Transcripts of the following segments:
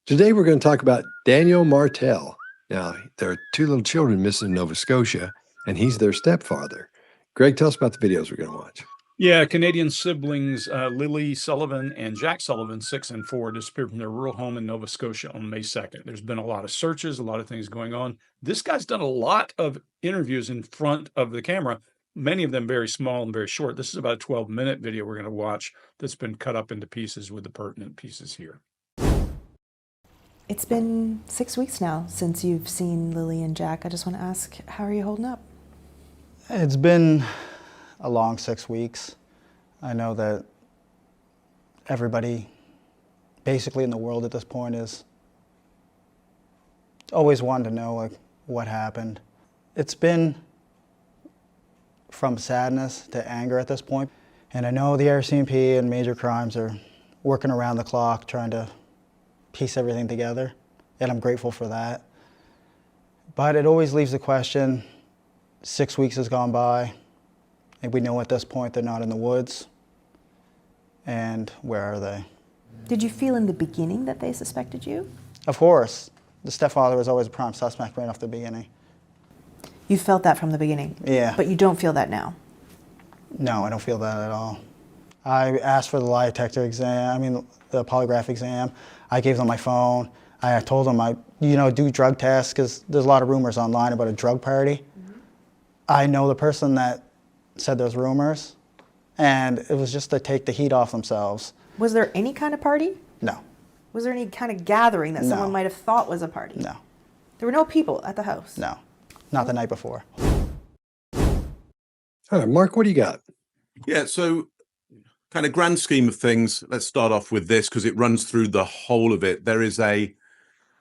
Today we're going to talk about Daniel Martell. Now, there are two little children missing in Nova Scotia, and he's their stepfather. Greg, tell us about the videos we're going to watch. Yeah, Canadian siblings Lily Sullivan and Jack Sullivan, 6 and 4, disappeared from their rural home in Nova Scotia on May 2nd. There's been a lot of searches, a lot of things going on. This guy's done a lot of interviews in front of the camera, many of them very small and very short. This is about a 12-minute video we're going to watch that's been cut up into pieces with the pertinent pieces here. It's been 6 weeks now since you've seen Lily and Jack. I just want to ask, how are you holding up? It's been a long 6 weeks. I know that everybody basically in the world at this point is always wanting to know like what happened. It's been from sadness to anger at this point. And I know the RCMP and major crimes are working around the clock trying to piece everything together, and I'm grateful for that. But it always leaves the question, 6 weeks has gone by, and we know at this point they're not in the woods, and where are they? Did you feel in the beginning that they suspected you? Of course. The stepfather was always a prime suspect right off the beginning. You felt that from the beginning? Yeah. But you don't feel that now? No, I don't feel that at all. I asked for the lie detector exam, the polygraph exam. I gave them my phone. I told them I, do drug tests because there's a lot of rumors online about a drug party. Mm-hmm. I know the person that said those rumors, and it was just to take the heat off themselves. Was there any kind of party? No. Was there any kind of gathering that someone might have thought was a party? No. There were no people at the house? No, not the night before. All right, Mark, what do you got? Yeah, so kind of grand scheme of things, let's start off with this because it runs through the whole of it. There is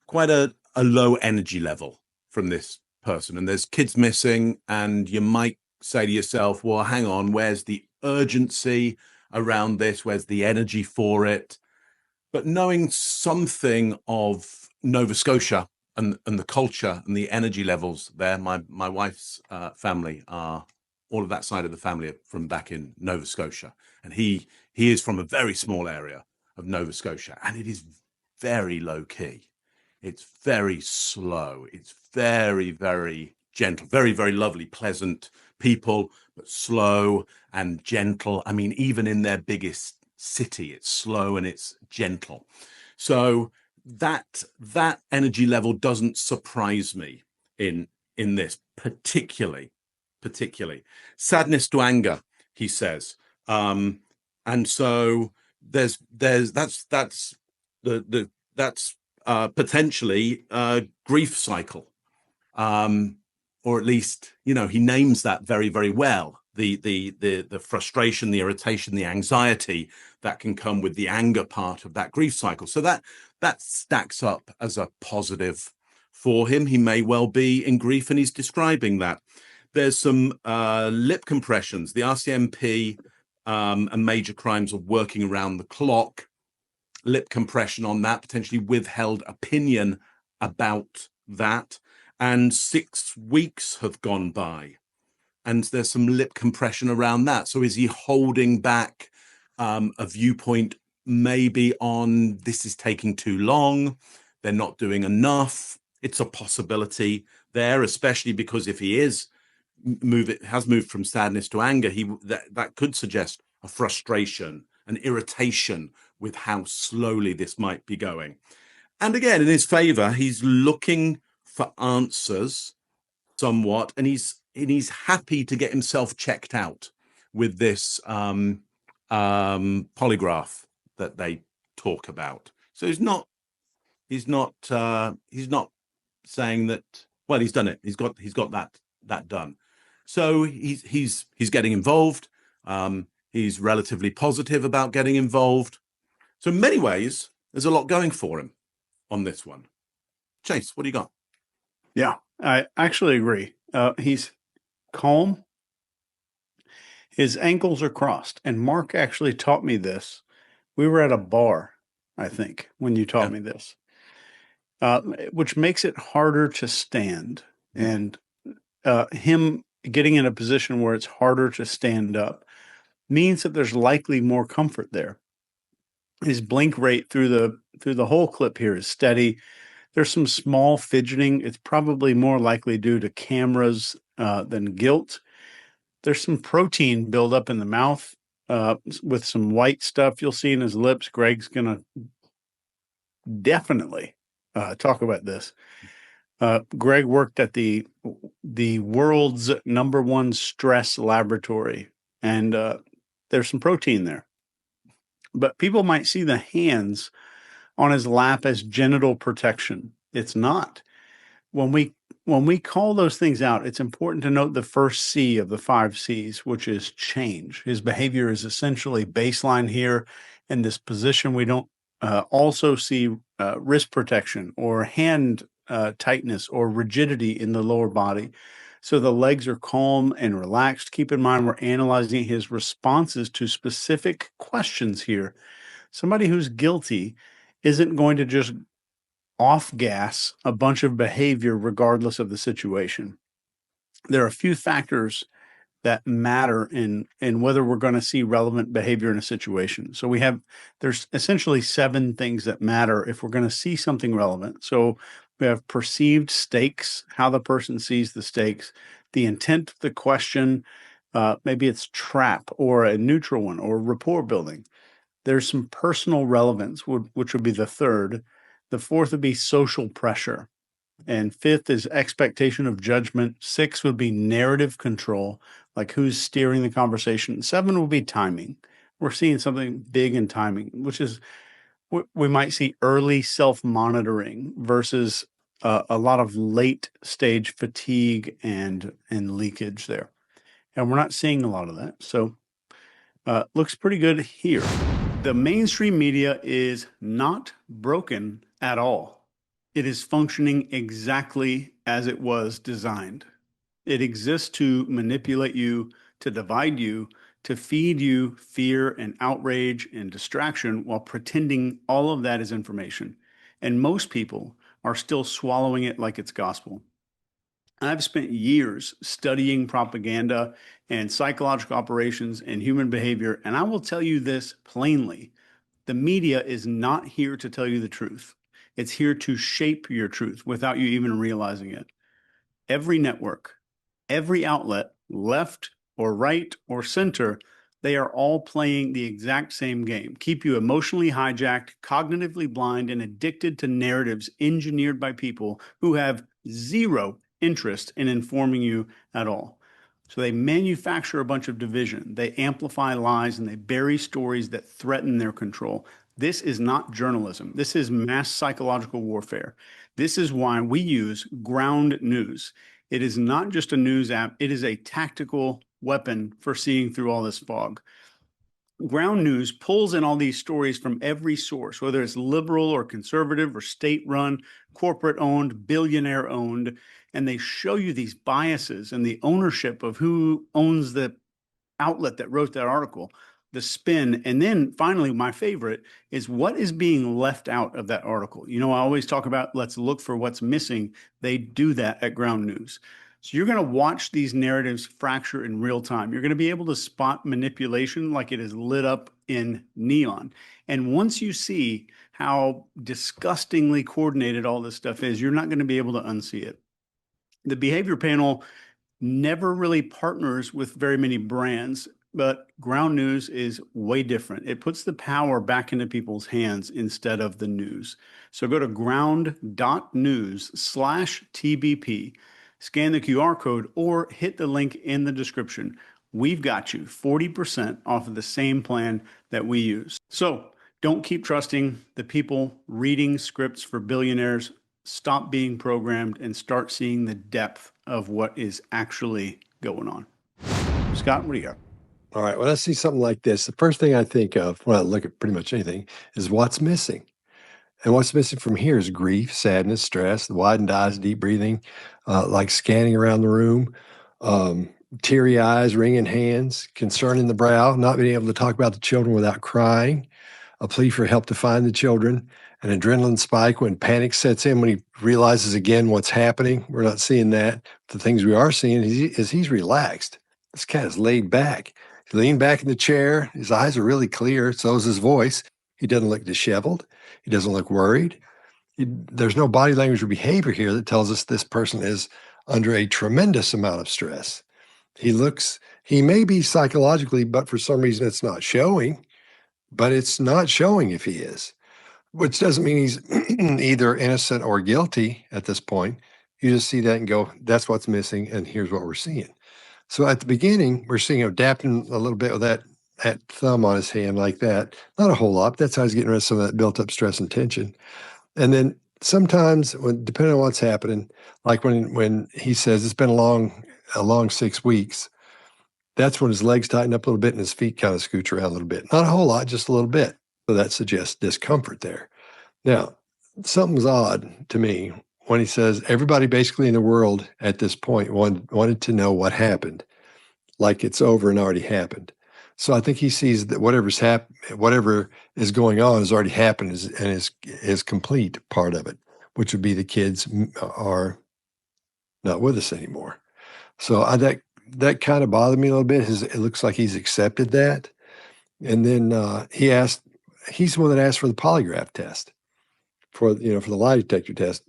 quite a low energy level from this person, and there's kids missing, and you might say to yourself, well, hang on, where's the urgency around this? Where's the energy for it? But knowing something of Nova Scotia and the culture and the energy levels there, my wife's family are, all of that side of the family are from back in Nova Scotia. And he is from a very small area of Nova Scotia, and it is very low key. It's very slow. It's very, very gentle, very, very lovely, pleasant people, but slow and gentle. Even in their biggest city, it's slow and it's gentle. So that energy level doesn't surprise me in this particularly. Sadness to anger, he says. And so that's potentially a grief cycle, or at least he names that very, very well. The frustration, the irritation, the anxiety that can come with the anger part of that grief cycle. So that stacks up as a positive for him. He may well be in grief, and he's describing that. There's some lip compressions. The RCMP and major crimes are working around the clock. Lip compression on that, potentially withheld opinion about that. And 6 weeks have gone by, and there's some lip compression around that. So is he holding back a viewpoint maybe on this is taking too long, they're not doing enough? It's a possibility there, especially because if he has moved from sadness to anger, that could suggest a frustration, an irritation with how slowly this might be going. And again, in his favor, he's looking for answers somewhat, and he's happy to get himself checked out with this polygraph that they talk about. So he's not saying that, well, he's done it. He's got that done. So he's getting involved. He's relatively positive about getting involved. So in many ways, there's a lot going for him on this one. Chase, what do you got? Yeah, I actually agree. He's calm. His ankles are crossed. And Mark actually taught me this. We were at a bar, I think, when you taught me this, which makes it harder to stand. And him getting in a position where it's harder to stand up means that there's likely more comfort there. His blink rate through the whole clip here is steady. There's some small fidgeting. It's probably more likely due to cameras than guilt. There's some protein buildup in the mouth with some white stuff you'll see in his lips. Greg's going to definitely talk about this. Greg worked at the world's #1 stress laboratory, and there's some protein there. But people might see the hands on his lap as genital protection. It's not. When we call those things out, it's important to note the first C of the 5 C's, which is change. His behavior is essentially baseline here. In this position, we don't also see wrist protection or hand tightness or rigidity in the lower body. So the legs are calm and relaxed. Keep in mind, we're analyzing his responses to specific questions here. Somebody who's guilty isn't going to just off gas a bunch of behavior regardless of the situation. There are a few factors that matter in whether we're going to see relevant behavior in a situation. So there's essentially 7 things that matter if we're going to see something relevant. So we have perceived stakes, how the person sees the stakes, the intent of the question, maybe it's trap or a neutral one or rapport building. There's some personal relevance, which would be the 3rd. The 4th would be social pressure. And 5th is expectation of judgment. 6 would be narrative control, like who's steering the conversation. 7 would be timing. We're seeing something big in timing, which is we might see early self-monitoring versus a lot of late stage fatigue and leakage there. And we're not seeing a lot of that. So looks pretty good here. The mainstream media is not broken at all. It is functioning exactly as it was designed. It exists to manipulate you, to divide you, to feed you fear and outrage and distraction while pretending all of that is information. And most people are still swallowing it like it's gospel. I've spent years studying propaganda and psychological operations and human behavior, and I will tell you this plainly. The media is not here to tell you the truth. It's here to shape your truth without you even realizing it. Every network, every outlet, left or right or center, they are all playing the exact same game. Keep you emotionally hijacked, cognitively blind, and addicted to narratives engineered by people who have zero interest in informing you at all. So they manufacture a bunch of division, they amplify lies, and they bury stories that threaten their control. This is not journalism. This is mass psychological warfare. This is why we use ground news. It is not just a news app. It is a tactical weapon for seeing through all this fog. Ground news pulls in all these stories from every source, whether it's liberal or conservative or state-run, corporate-owned, billionaire-owned, and they show you these biases and the ownership of who owns the outlet that wrote that article, the spin. And then finally, my favorite is what is being left out of that article. You know, I always talk about let's look for what's missing. They do that at ground news. So you're going to watch these narratives fracture in real time. You're going to be able to spot manipulation like it is lit up in neon. And once you see how disgustingly coordinated all this stuff is, you're not going to be able to unsee it. The behavior panel never really partners with very many brands, but ground news is way different. It puts the power back into people's hands instead of the news. So go to ground.news/TBP, scan the QR code, or hit the link in the description. We've got you 40% off of the same plan that we use. So don't keep trusting the people reading scripts for billionaires. Stop being programmed and start seeing the depth of what is actually going on. Scott, what do you got? All right. When I see something like this, the first thing I think of when I look at pretty much anything is what's missing. And what's missing from here is grief, sadness, stress, the widened eyes, deep breathing, like scanning around the room, teary eyes, wringing hands, concern in the brow, not being able to talk about the children without crying, a plea for help to find the children, an adrenaline spike when panic sets in when he realizes again what's happening. We're not seeing that. The things we are seeing is he's relaxed. This cat is laid back. He leaned back in the chair. His eyes are really clear. So is his voice. He doesn't look disheveled. He doesn't look worried. There's no body language or behavior here that tells us this person is under a tremendous amount of stress. He may be psychologically, but for some reason it's not showing, but it's not showing if he is, which doesn't mean he's either innocent or guilty at this point. You just see that and go, that's what's missing, and here's what we're seeing. So at the beginning, we're seeing him dapping a little bit with that thumb on his hand like that. Not a whole lot. That's how he's getting rid of some of that built up stress and tension. And then sometimes, depending on what's happening, like when he says it's been a long 6 weeks, that's when his legs tighten up a little bit and his feet kind of scooch around a little bit. Not a whole lot, just a little bit. So that suggests discomfort there. Now, something's odd to me when he says everybody basically in the world at this point wanted to know what happened, like it's over and already happened. So I think he sees that whatever is going on has already happened and is complete part of it, which would be the kids are not with us anymore. So that kind of bothered me a little bit. It looks like he's accepted that. And then he's the one that asked for the polygraph test, for the lie detector test.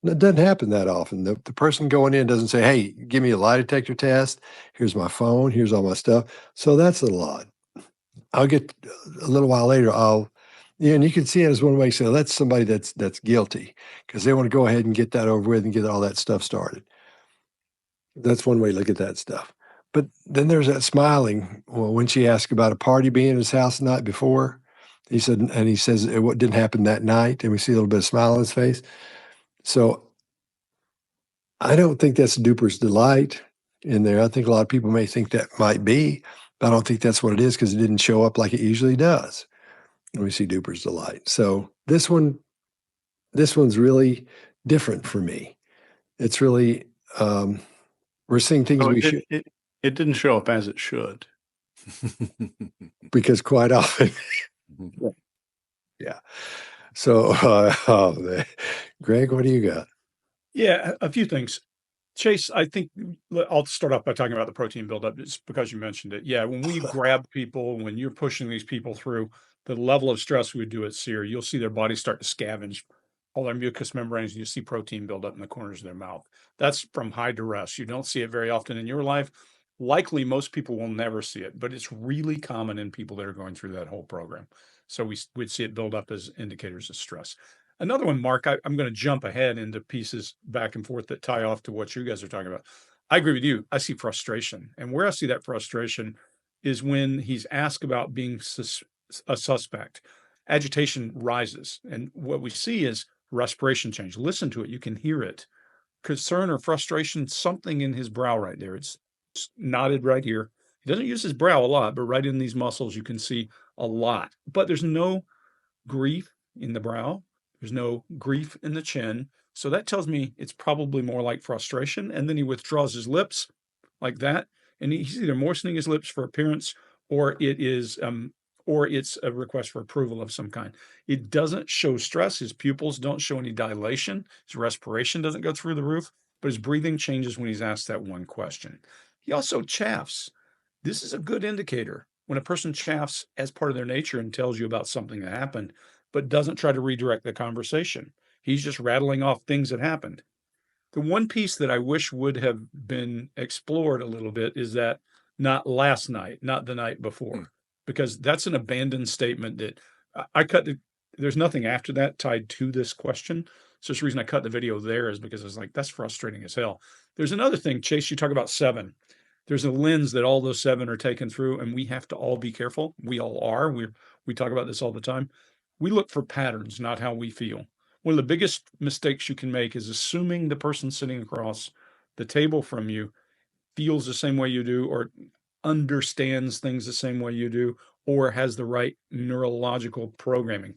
It doesn't happen that often. The person going in doesn't say, hey, give me a lie detector test. Here's my phone. Here's all my stuff. So that's a little odd. I'll get a little while later. And you can see it as one way to say that's somebody that's guilty because they want to go ahead and get that over with and get all that stuff started. That's one way to look at that stuff. But then there's that smiling. Well, when she asked about a party being in his house the night before, he says it didn't happen that night, and we see a little bit of smile on his face. So I don't think that's duper's delight in there. I think a lot of people may think that might be, but I don't think that's what it is because it didn't show up like it usually does when we see duper's delight. So this one's really different for me. It's really we're seeing things we should. It didn't show up as it should. Because quite often, yeah. So, Greg, what do you got? Yeah, a few things. Chase, I think I'll start off by talking about the protein buildup. It's because you mentioned it. Yeah, when we grab people, when you're pushing these people through the level of stress we do at SEER, you'll see their bodies start to scavenge all their mucous membranes, and you see protein build up in the corners of their mouth. That's from high duress. You don't see it very often in your life. Likely, most people will never see it, but it's really common in people that are going through that whole program. So we'd see it build up as indicators of stress. Another one, Mark, I'm going to jump ahead into pieces back and forth that tie off to what you guys are talking about. I agree with you. I see frustration. And where I see that frustration is when he's asked about being a suspect. Agitation rises. And what we see is respiration change. Listen to it. You can hear it. Concern or frustration, something in his brow right there. It's knotted right here. He doesn't use his brow a lot, but right in these muscles, you can see a lot. But there's no grief in the brow. There's no grief in the chin. So that tells me it's probably more like frustration. And then he withdraws his lips like that. And he's either moistening his lips for appearance or it's a request for approval of some kind. It doesn't show stress. His pupils don't show any dilation. His respiration doesn't go through the roof, but his breathing changes when he's asked that one question. He also chaffs. This is a good indicator. When a person chaffs as part of their nature and tells you about something that happened, but doesn't try to redirect the conversation. He's just rattling off things that happened. The one piece that I wish would have been explored a little bit is that not last night, not the night before, because that's an abandoned statement that there's nothing after that tied to this question. So the reason I cut the video there is because I was like, that's frustrating as hell. There's another thing, Chase, you talk about 7. There's a lens that all those 7 are taken through, and we have to all be careful. We all are. We talk about this all the time. We look for patterns, not how we feel. One of the biggest mistakes you can make is assuming the person sitting across the table from you feels the same way you do, or understands things the same way you do, or has the right neurological programming.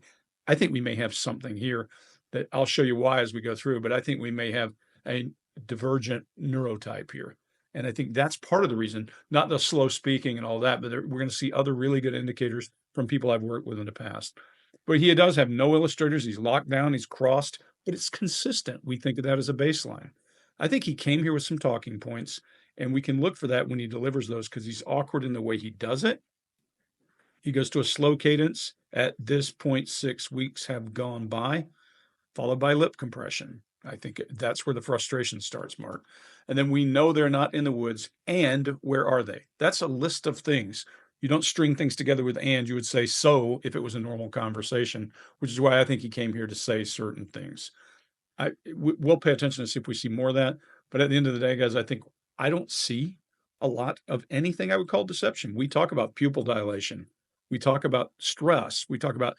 I think we may have something here that I'll show you why as we go through, but I think we may have a divergent neurotype here. And I think that's part of the reason, not the slow speaking and all that, but we're going to see other really good indicators from people I've worked with in the past. But he does have no illustrators. He's locked down. He's crossed, but it's consistent. We think of that as a baseline. I think he came here with some talking points, and we can look for that when he delivers those because he's awkward in the way he does it. He goes to a slow cadence. At this point, 6 weeks have gone by, followed by lip compression. I think that's where the frustration starts, Mark. And then we know they're not in the woods. And where are they? That's a list of things. You don't string things together with and. You would say so if it was a normal conversation, which is why I think he came here to say certain things. We'll pay attention to see if we see more of that. But at the end of the day, guys, I think I don't see a lot of anything I would call deception. We talk about pupil dilation. We talk about stress. We talk about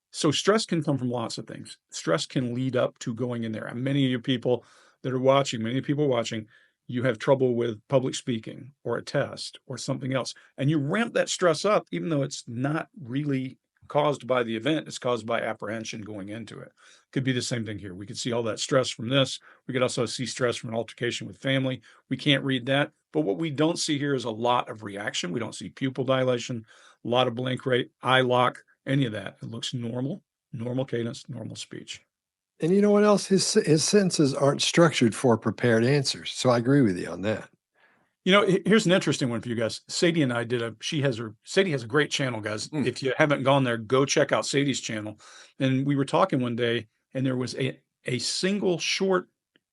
so stress can come from lots of things. Stress can lead up to going in there. And many of you people that are watching, you have trouble with public speaking or a test or something else. And you ramp that stress up, even though it's not really caused by the event, it's caused by apprehension going into it. Could be the same thing here. We could see all that stress from this. We could also see stress from an altercation with family. We can't read that. But what we don't see here is a lot of reaction. We don't see pupil dilation, a lot of blank rate, eye lock, any of that. It looks normal, normal cadence, normal speech. And you know what else? His sentences aren't structured for prepared answers. So I agree with you on that. You know, here's an interesting one for you guys. Sadie and I Sadie has a great channel, guys. If you haven't gone there, go check out Sadie's channel. And we were talking one day, and there was a single short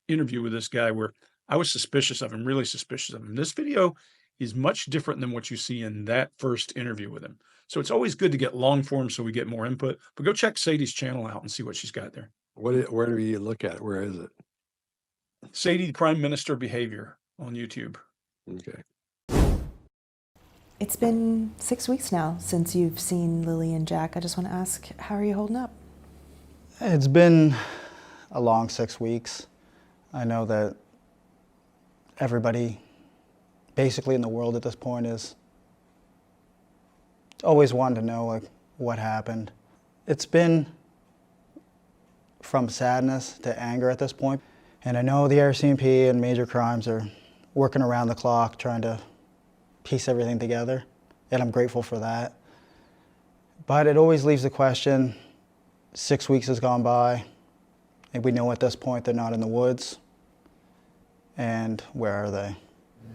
interview with this guy where I was suspicious of him, really suspicious of him. This video is much different than what you see in that first interview with him. So it's always good to get long form so we get more input. But go check Sadie's channel out and see what she's got there. Where do you look at it? Where is it? Sadie Prime Minister Behavior on YouTube. Okay. It's been 6 weeks now since you've seen Lily and Jack. I just want to ask, how are you holding up? It's been a long 6 weeks. I know that everybody basically in the world at this point is always wanting to know like what happened. It's been from sadness to anger at this point. And I know the RCMP and major crimes are working around the clock trying to piece everything together, and I'm grateful for that. But it always leaves the question, 6 weeks has gone by, and we know at this point they're not in the woods, and where are they?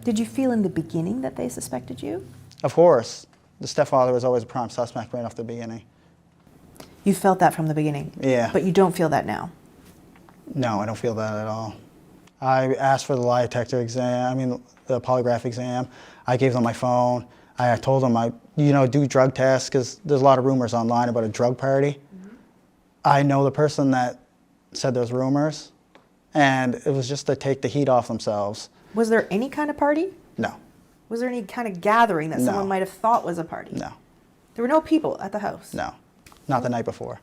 Did you feel in the beginning that they suspected you? Of course. The stepfather was always a prime suspect right off the beginning. You felt that from the beginning? Yeah. But you don't feel that now? No, I don't feel that at all. I asked for the lie detector exam, the polygraph exam. I gave them my phone. I told them I do drug tests because there's a lot of rumors online about a drug party. Mm-hmm. I know the person that said those rumors, and it was just to take the heat off themselves. Was there any kind of party? No. Was there any kind of gathering that someone might have thought was a party? No. There were no people at the house? No. Not the night before.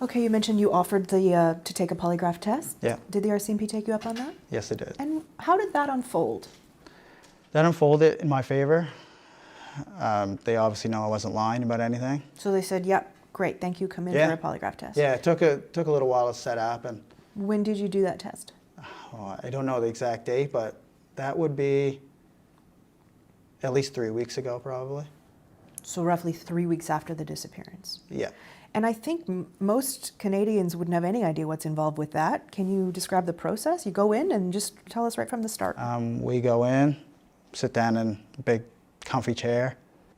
Okay, you mentioned you offered to take a polygraph test. Yeah. Did the RCMP take you up on that? Yes, it did. And how did that unfold? That unfolded in my favor. They obviously know I wasn't lying about anything. So they said, yep, great, thank you, come in for a polygraph test. Yeah, it took a little while to set up. And when did you do that test? I don't know the exact date, but that would be at least 3 weeks ago, probably. So roughly 3 weeks after the disappearance. Yeah. And I think most Canadians wouldn't have any idea what's involved with that. Can you describe the process? You go in and just tell us right from the start. We go in, sit down in a big comfy chair,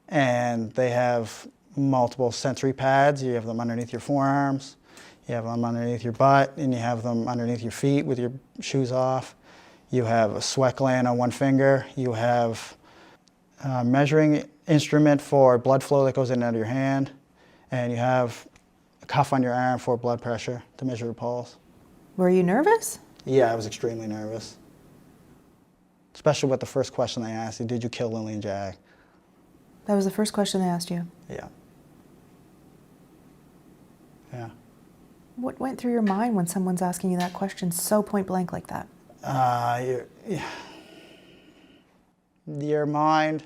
and they have multiple sensory pads. You have them underneath your forearms, you have them underneath your butt, and you have them underneath your feet with your shoes off. You have a sweat gland on one finger. You have a measuring instrument for blood flow that goes in and out of your hand. And you have a cuff on your arm for blood pressure to measure your pulse. Were you nervous? Yeah, I was extremely nervous. Especially with the first question they asked you, did you kill Lily and Jack? That was the first question they asked you? Yeah. Yeah. What went through your mind when someone's asking you that question so point blank like that? Your mind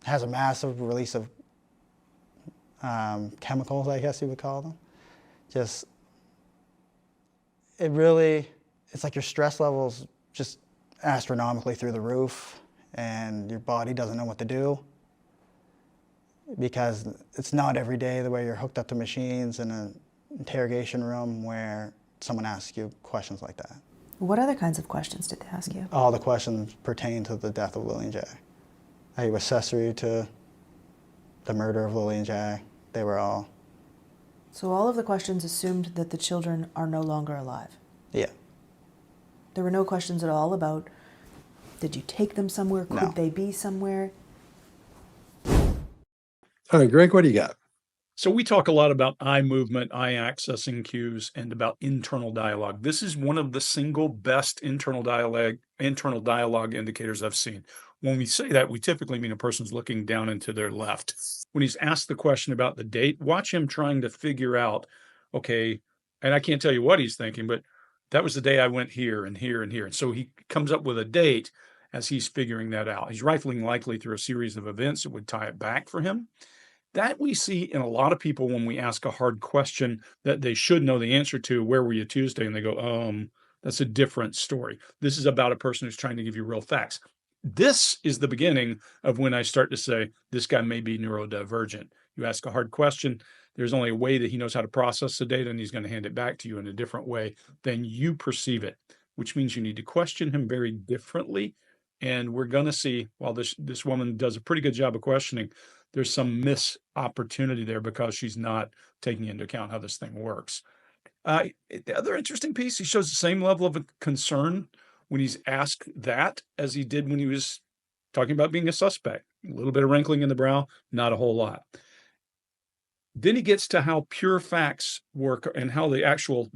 has a massive release of chemicals, I guess you would call them. It's like your stress levels just astronomically through the roof, and your body doesn't know what to do because it's not every day the way you're hooked up to machines in an interrogation room where someone asks you questions like that. What other kinds of questions did they ask you? All the questions pertain to the death of Lily and Jack. Are you accessory to the murder of Lily and Jack? They were all, So all of the questions assumed that the children are no longer alive. yeah. There were no questions at all about, did you take them somewhere? Could No. they be somewhere? All right, Greg, what do you got? So we talk a lot about eye movement, eye accessing cues, and about internal dialogue. This is one of the single best internal dialogue indicators I've seen. When we say that, we typically mean a person's looking down and to their left. When he's asked the question about the date, watch him trying to figure out, okay, and I can't tell you what he's thinking, but that was the day I went here and here and here. And so he comes up with a date as he's figuring that out. He's rifling likely through a series of events that would tie it back for him. That we see in a lot of people when we ask a hard question that they should know the answer to, where were you Tuesday? And they go, that's a different story. This is about a person who's trying to give you real facts. This is the beginning of when I start to say, this guy may be neurodivergent. You ask a hard question, there's only a way that he knows how to process the data, and he's going to hand it back to you in a different way than you perceive it, which means you need to question him very differently. And we're going to see, while this woman does a pretty good job of questioning, there's some missed opportunity there because she's not taking into account how this thing works. The other interesting piece, he shows the same level of concern when he's asked that as he did when he was talking about being a suspect. A little bit of wrinkling in the brow, not a whole lot. Then he gets to how pure facts work and how the actual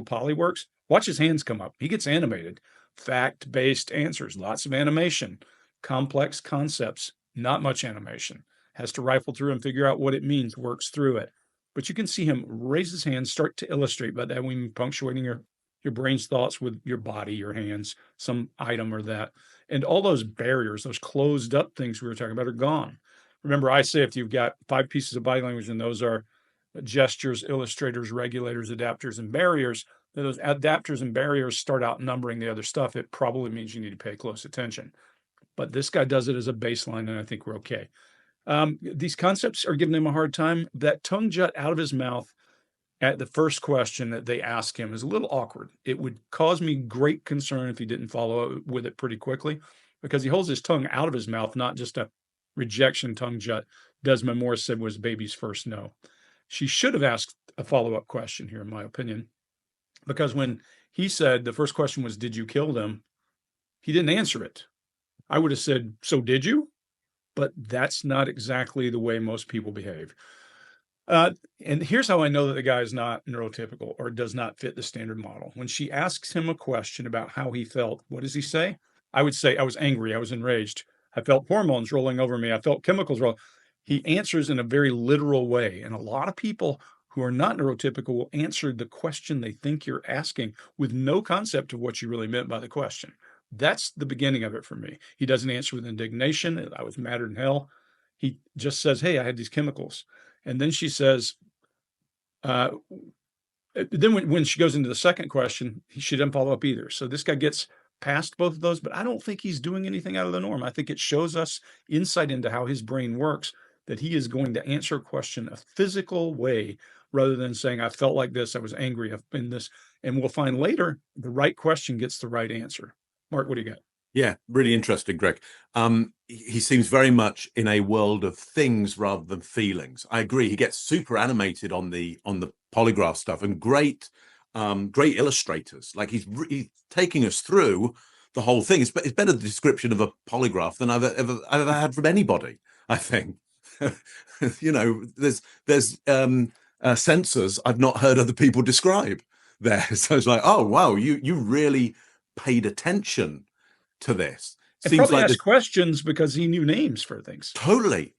poly works. Watch his hands come up. He gets animated. Fact-based answers, lots of animation. Complex concepts, not much animation. Has to rifle through and figure out what it means, works through it. But you can see him raise his hands, start to illustrate. By that, we mean punctuating your brain's thoughts with your body, your hands, some item or that. And all those barriers, those closed up things we were talking about are gone. Remember, I say if you've got 5 pieces of body language, and those are gestures, illustrators, regulators, adapters, and barriers, those adapters and barriers start outnumbering the other stuff. It probably means you need to pay close attention. But this guy does it as a baseline, and I think we're okay. These concepts are giving him a hard time. That tongue jut out of his mouth at the first question that they ask him is a little awkward. It would cause me great concern if he didn't follow with it pretty quickly, because he holds his tongue out of his mouth, not just a rejection tongue jut. Desmond Morris said was baby's first no. She should have asked a follow-up question here, in my opinion, because when he said the first question was, did you kill them? He didn't answer it. I would have said, so did you? But that's not exactly the way most people behave. And here's how I know that the guy is not neurotypical or does not fit the standard model. When she asks him a question about how he felt, what does he say? I would say, I was angry. I was enraged. I felt hormones rolling over me. I felt chemicals rolling. He answers in a very literal way. And a lot of people who are not neurotypical will answer the question they think you're asking with no concept of what you really meant by the question. That's the beginning of it for me. He doesn't answer with indignation. I was madder than hell. He just says, hey, I had these chemicals. And then she says, then when she goes into the second question, she doesn't follow up either. So this guy gets past both of those, but I don't think he's doing anything out of the norm. I think it shows us insight into how his brain works, that he is going to answer a question a physical way rather than saying, I felt like this, I was angry, I've been this. And we'll find later the right question gets the right answer. Mark, what do you got? Yeah, really interesting, Greg. He seems very much in a world of things rather than feelings. I agree. He gets super animated on the polygraph stuff, and great illustrators. Like he's taking us through the whole thing. It's better the description of a polygraph than I've ever had from anybody, I think. You know, there's sensors I've not heard other people describe there. So it's like, oh wow, you really paid attention to this. And probably asked questions because he knew names for things. Totally.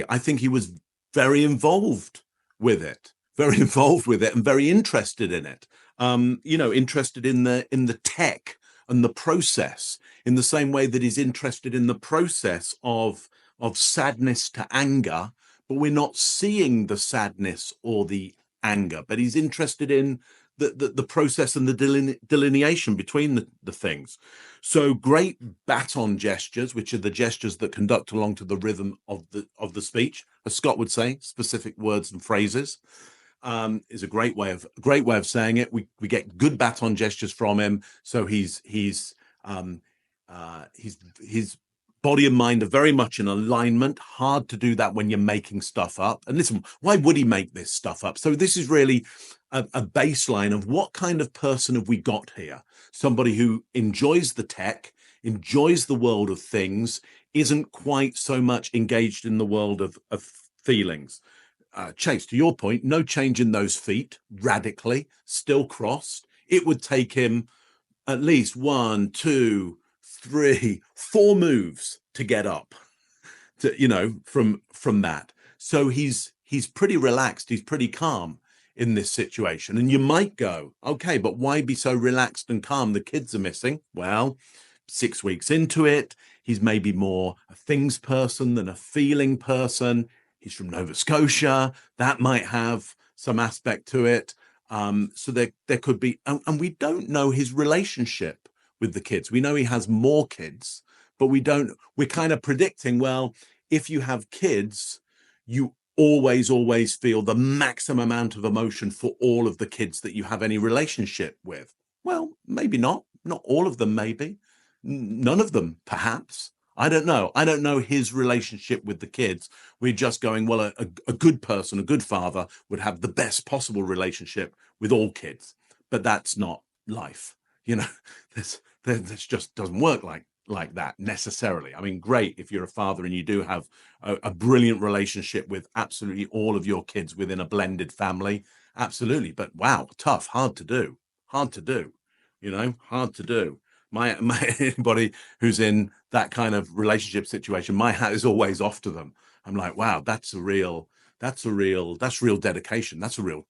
I think he was very involved with it, and very interested in it. Interested in the tech and the process, in the same way that he's interested in the process of sadness to anger, but we're not seeing the sadness or the anger, but he's interested in the process and the delineation between the things. So great baton gestures, which are the gestures that conduct along to the rhythm of the speech, as Scott would say, specific words and phrases, is a great way of saying it. We get good baton gestures from him, so his body and mind are very much in alignment. Hard to do that when you're making stuff up. And listen, why would he make this stuff up? So this is really a baseline of what kind of person have we got here? Somebody who enjoys the tech, enjoys the world of things, isn't quite so much engaged in the world of feelings. Chase, to your point, no change in those feet, radically, still crossed. It would take him at least 1, 2, 3, 4 moves to get up, to, you know, from that. So he's pretty relaxed, he's pretty calm in this situation. And you might go, okay, but why be so relaxed and calm? The kids are missing. Well, 6 weeks into it, he's maybe more a things person than a feeling person. He's from Nova Scotia. That might have some aspect to it. So there could be, and we don't know his relationship with the kids. We know he has more kids, but we're kind of predicting, well, if you have kids, you always feel the maximum amount of emotion for all of the kids that you have any relationship with. Well, maybe not all of them, maybe none of them, perhaps. I don't know his relationship with the kids. We're just going, well, a good person, a good father would have the best possible relationship with all kids, but that's not life. You know, this just doesn't work like that necessarily. I mean, great if you're a father and you do have a brilliant relationship with absolutely all of your kids within a blended family. Absolutely. But wow, tough, hard to do, you know, hard to do. My anybody who's in that kind of relationship situation, my hat is always off to them. I'm like, wow, that's real dedication. That's a real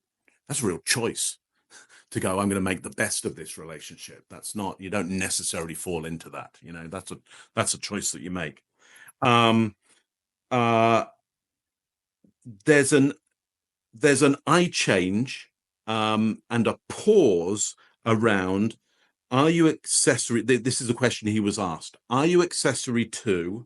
choice to go, I'm going to make the best of this relationship. That's not, you don't necessarily fall into that. You know, that's a choice that you make. There's an eye change and a pause around, are you accessory? This is a question he was asked. Are you accessory to,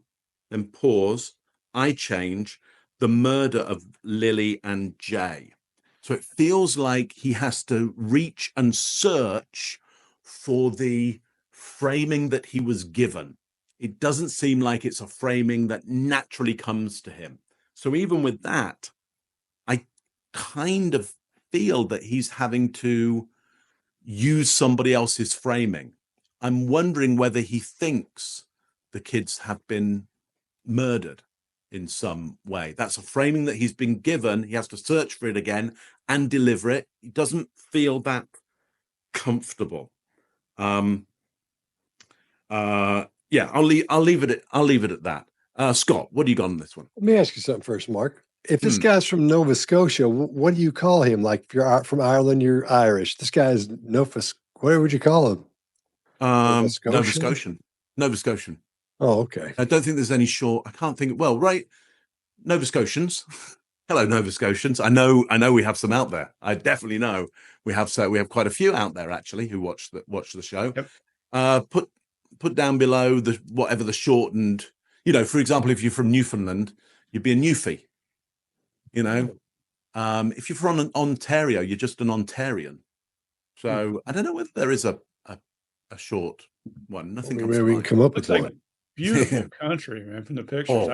then pause, eye change, the murder of Lily and Jay? So it feels like he has to reach and search for the framing that he was given. It doesn't seem like it's a framing that naturally comes to him. So even with that, I kind of feel that he's having to use somebody else's framing. I'm wondering whether he thinks the kids have been murdered in some way. That's a framing that he's been given. He has to search for it again and deliver it. He doesn't feel that comfortable. Yeah, I'll leave it at that. Scott, what do you got on this one? Let me ask you something first, Mark. If this guy's from Nova Scotia, what do you call him? Like if you're from Ireland, you're Irish. This guy's whatever would you call him? Nova Scotian. Oh, okay. I don't think there's any short. I can't think. Well, right, Nova Scotians. Hello, Nova Scotians. I know we have some out there. I definitely know we have quite a few out there actually who watch the show. Yep. Put down below whatever the shortened. You know, for example, if you're from Newfoundland, you'd be a Newfie. You know, if you're from Ontario, you're just an Ontarian. So I don't know whether there is a short one. Nothing comes to maybe we mind. can come up with Looks like one. beautiful country, man, from the pictures.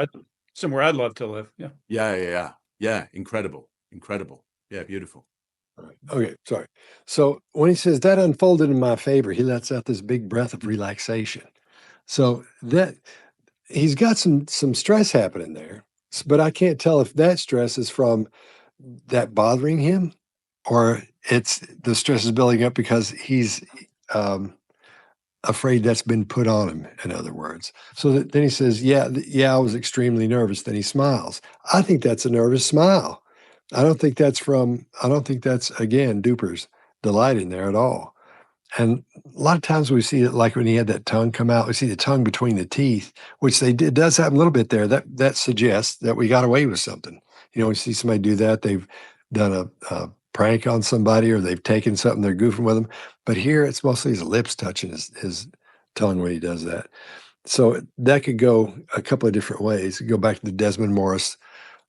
Somewhere I'd love to live. Yeah. Incredible. Yeah, beautiful. Okay, sorry. So when he says that unfolded in my favor, he lets out this big breath of relaxation. So that he's got some stress happening there, but I can't tell if that stress is from that bothering him or it's the stress is building up because he's afraid that's been put on him, in other words. So then he says, yeah, I was extremely nervous. Then he smiles. I think that's a nervous smile. I don't think that's again, Duper's delight in there at all. And a lot of times we see it like when he had that tongue come out, we see the tongue between the teeth, which it does happen a little bit there. That suggests that we got away with something. You know, we see somebody do that. They've done a prank on somebody or they've taken something, they're goofing with them. But here it's mostly his lips touching his tongue when he does that. So that could go a couple of different ways. Go back to the Desmond Morris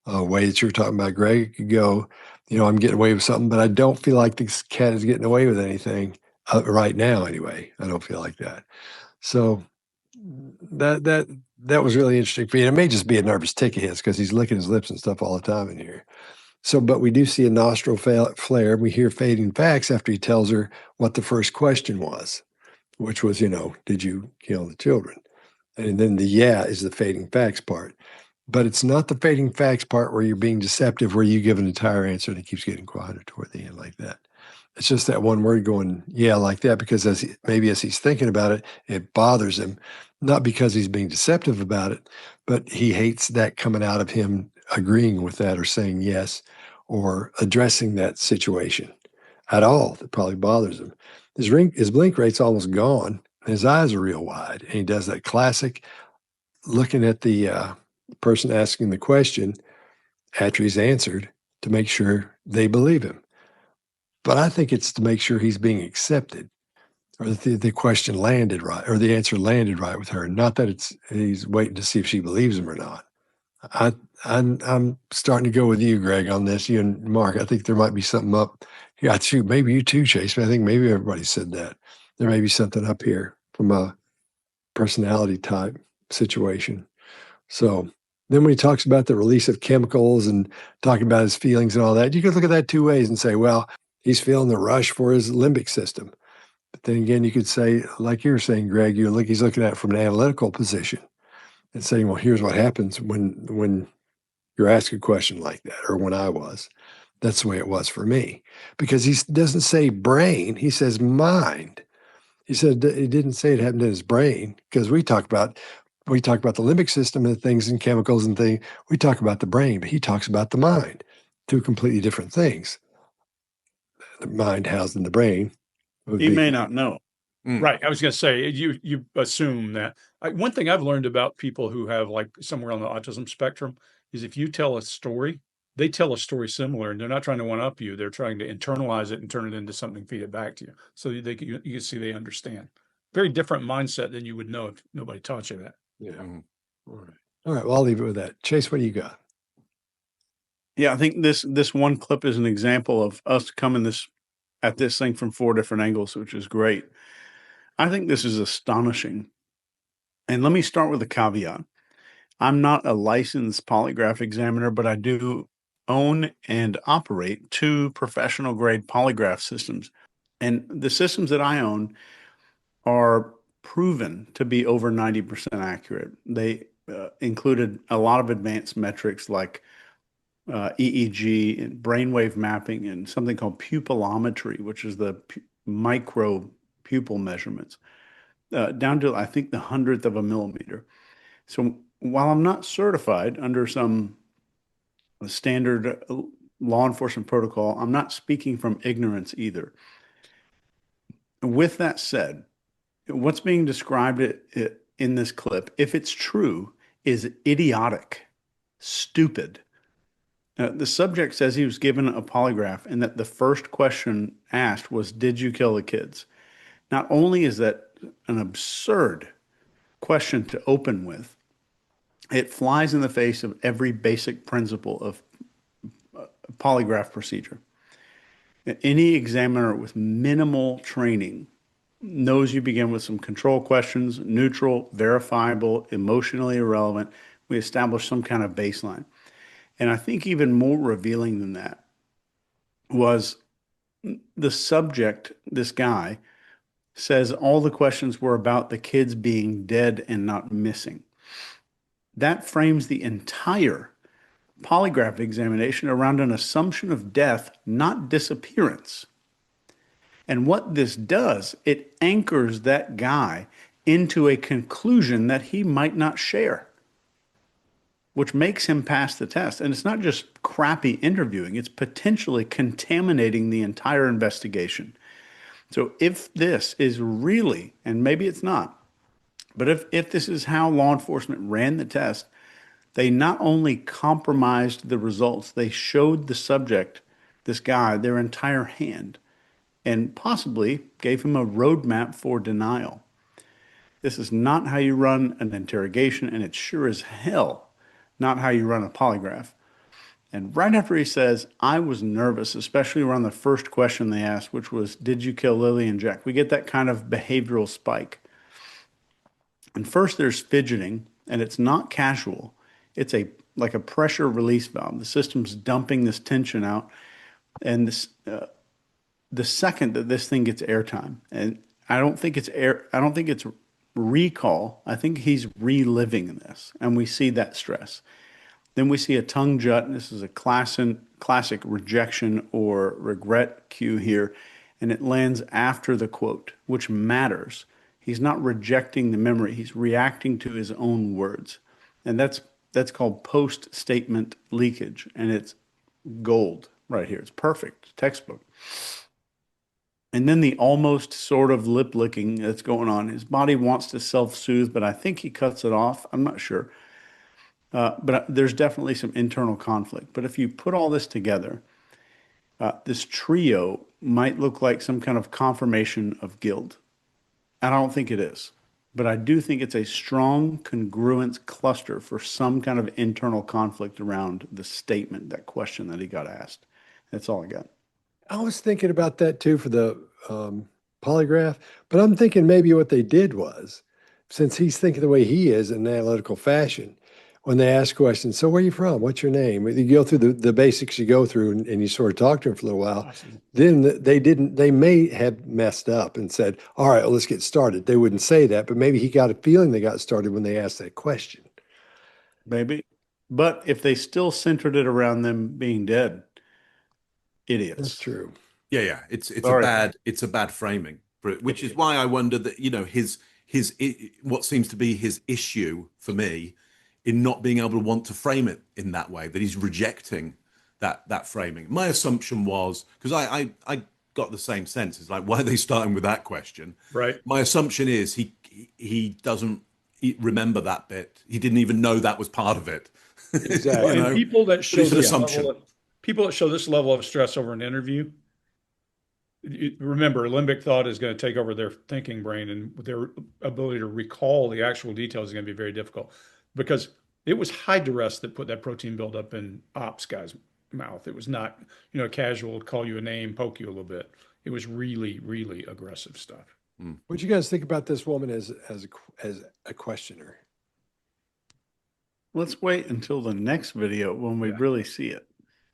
way that you were talking about, Greg. It could go, you know, I'm getting away with something, but I don't feel like this cat is getting away with anything right now anyway. I don't feel like that. So that that was really interesting for me. And it may just be a nervous tick of his because he's licking his lips and stuff all the time in here. So, but we do see a nostril flare. We hear fading facts after he tells her what the first question was, which was, did you kill the children? And then the is the fading facts part. But it's not the fading facts part where you're being deceptive, where you give an entire answer and it keeps getting quieter toward the end like that. It's just that one word going, like that, because as he's thinking about it, it bothers him, not because he's being deceptive about it, but he hates that coming out of him agreeing with that or saying yes or addressing that situation at all. That probably bothers him. His blink rate's almost gone. And his eyes are real wide. And he does that classic looking at the person asking the question after he's answered to make sure they believe him. But I think it's to make sure he's being accepted or that the question landed right or the answer landed right with her. Not that he's waiting to see if she believes him or not. I'm starting to go with you, Greg, on this. You and Mark, I think there might be something up. Yeah, shoot, maybe you too, Chase. But I think maybe everybody said that. There may be something up here from a personality type situation. So then when he talks about the release of chemicals and talking about his feelings and all that, you could look at that two ways and say, well, he's feeling the rush for his limbic system. But then again, you could say, like you were saying, Greg, he's looking at it from an analytical position and saying, well, here's what happens when you're asked a question like that, or when I was. That's the way it was for me. Because he doesn't say brain, he says mind. He said he didn't say it happened in his brain, because we talk about the limbic system and things and chemicals and things. We talk about the brain, but he talks about the mind. Two completely different things. The mind housed in the brain. He may not know. Right. I was going to say, you assume that. One thing I've learned about people who have like somewhere on the autism spectrum is if you tell a story, they tell a story similar, and they're not trying to one-up you. They're trying to internalize it and turn it into something, feed it back to you. So you can see they understand. Very different mindset than you would know if nobody taught you that. Yeah. All right. Well, I'll leave it with that. Chase, what do you got? Yeah, I think this one clip is an example of us coming at this thing from 4 different angles, which is great. I think this is astonishing. And let me start with a caveat. I'm not a licensed polygraph examiner, but I do own and operate 2 professional grade polygraph systems. And the systems that I own are proven to be over 90% accurate. They included a lot of advanced metrics like EEG and brainwave mapping and something called pupillometry, which is the micro pupil measurements, down to, I think, the 100th of a millimeter. So while I'm not certified under some standard law enforcement protocol, I'm not speaking from ignorance either. With that said, what's being described in this clip, if it's true, is idiotic, stupid. The subject says he was given a polygraph and that the first question asked was, did you kill the kids? Not only is that an absurd question to open with, it flies in the face of every basic principle of polygraph procedure. Any examiner with minimal training knows you begin with some control questions, neutral, verifiable, emotionally irrelevant. We establish some kind of baseline. And I think even more revealing than that was the subject, this guy, says all the questions were about the kids being dead and not missing. That frames the entire polygraph examination around an assumption of death, not disappearance. And what this does, it anchors that guy into a conclusion that he might not share, which makes him pass the test. And it's not just crappy interviewing, it's potentially contaminating the entire investigation. So if this is really, and maybe it's not, but if this is how law enforcement ran the test, they not only compromised the results, they showed the subject, this guy, their entire hand, and possibly gave him a roadmap for denial. This is not how you run an interrogation, and it's sure as hell not how you run a polygraph. And right after he says, I was nervous, especially around the first question they asked, which was, did you kill Lily and Jack? We get that kind of behavioral spike. And first there's fidgeting, and it's not casual. It's like a pressure release valve. The system's dumping this tension out, and the second that this thing gets airtime, and I don't think it's recall. I think he's reliving this, and we see that stress. Then we see a tongue jut. This is a classic rejection or regret cue here, and it lands after the quote, which matters. He's not rejecting the memory. He's reacting to his own words, and that's called post-statement leakage, and it's gold right here. It's perfect, textbook. And then the almost sort of lip licking that's going on. His body wants to self-soothe, but I think he cuts it off. I'm not sure. But there's definitely some internal conflict. But if you put all this together, this trio might look like some kind of confirmation of guilt. I don't think it is. But I do think it's a strong congruence cluster for some kind of internal conflict around the statement, that question that he got asked. That's all I got. I was thinking about that too for the polygraph, but I'm thinking maybe what they did was, since he's thinking the way he is in an analytical fashion, when they ask questions, so where are you from? What's your name? You go through the basics you go through and you sort of talk to him for a little while. Then they may have messed up and said, all right, well, let's get started. They wouldn't say that, but maybe he got a feeling they got started when they asked that question. Maybe. But if they still centered it around them being dead, idiots. That's true. Yeah. It's Sorry. a bad framing, which is why I wonder that, his what seems to be his issue for me in not being able to want to frame it in that way, that he's rejecting that framing. My assumption was, because I got the same sense, it's like, why are they starting with that question? Right. My assumption is he doesn't remember that bit. He didn't even know that was part of it. Exactly. And people that show it's an this assumption. people that show this level of stress over an interview, remember, limbic thought is going to take over their thinking brain, and their ability to recall the actual details is going to be very difficult, because it was high duress that put that protein buildup in Ops guy's mouth. It was not, casual, call you a name, poke you a little bit. It was really, really aggressive stuff. What do you guys think about this woman as a questioner? Let's wait until the next video when we really see it.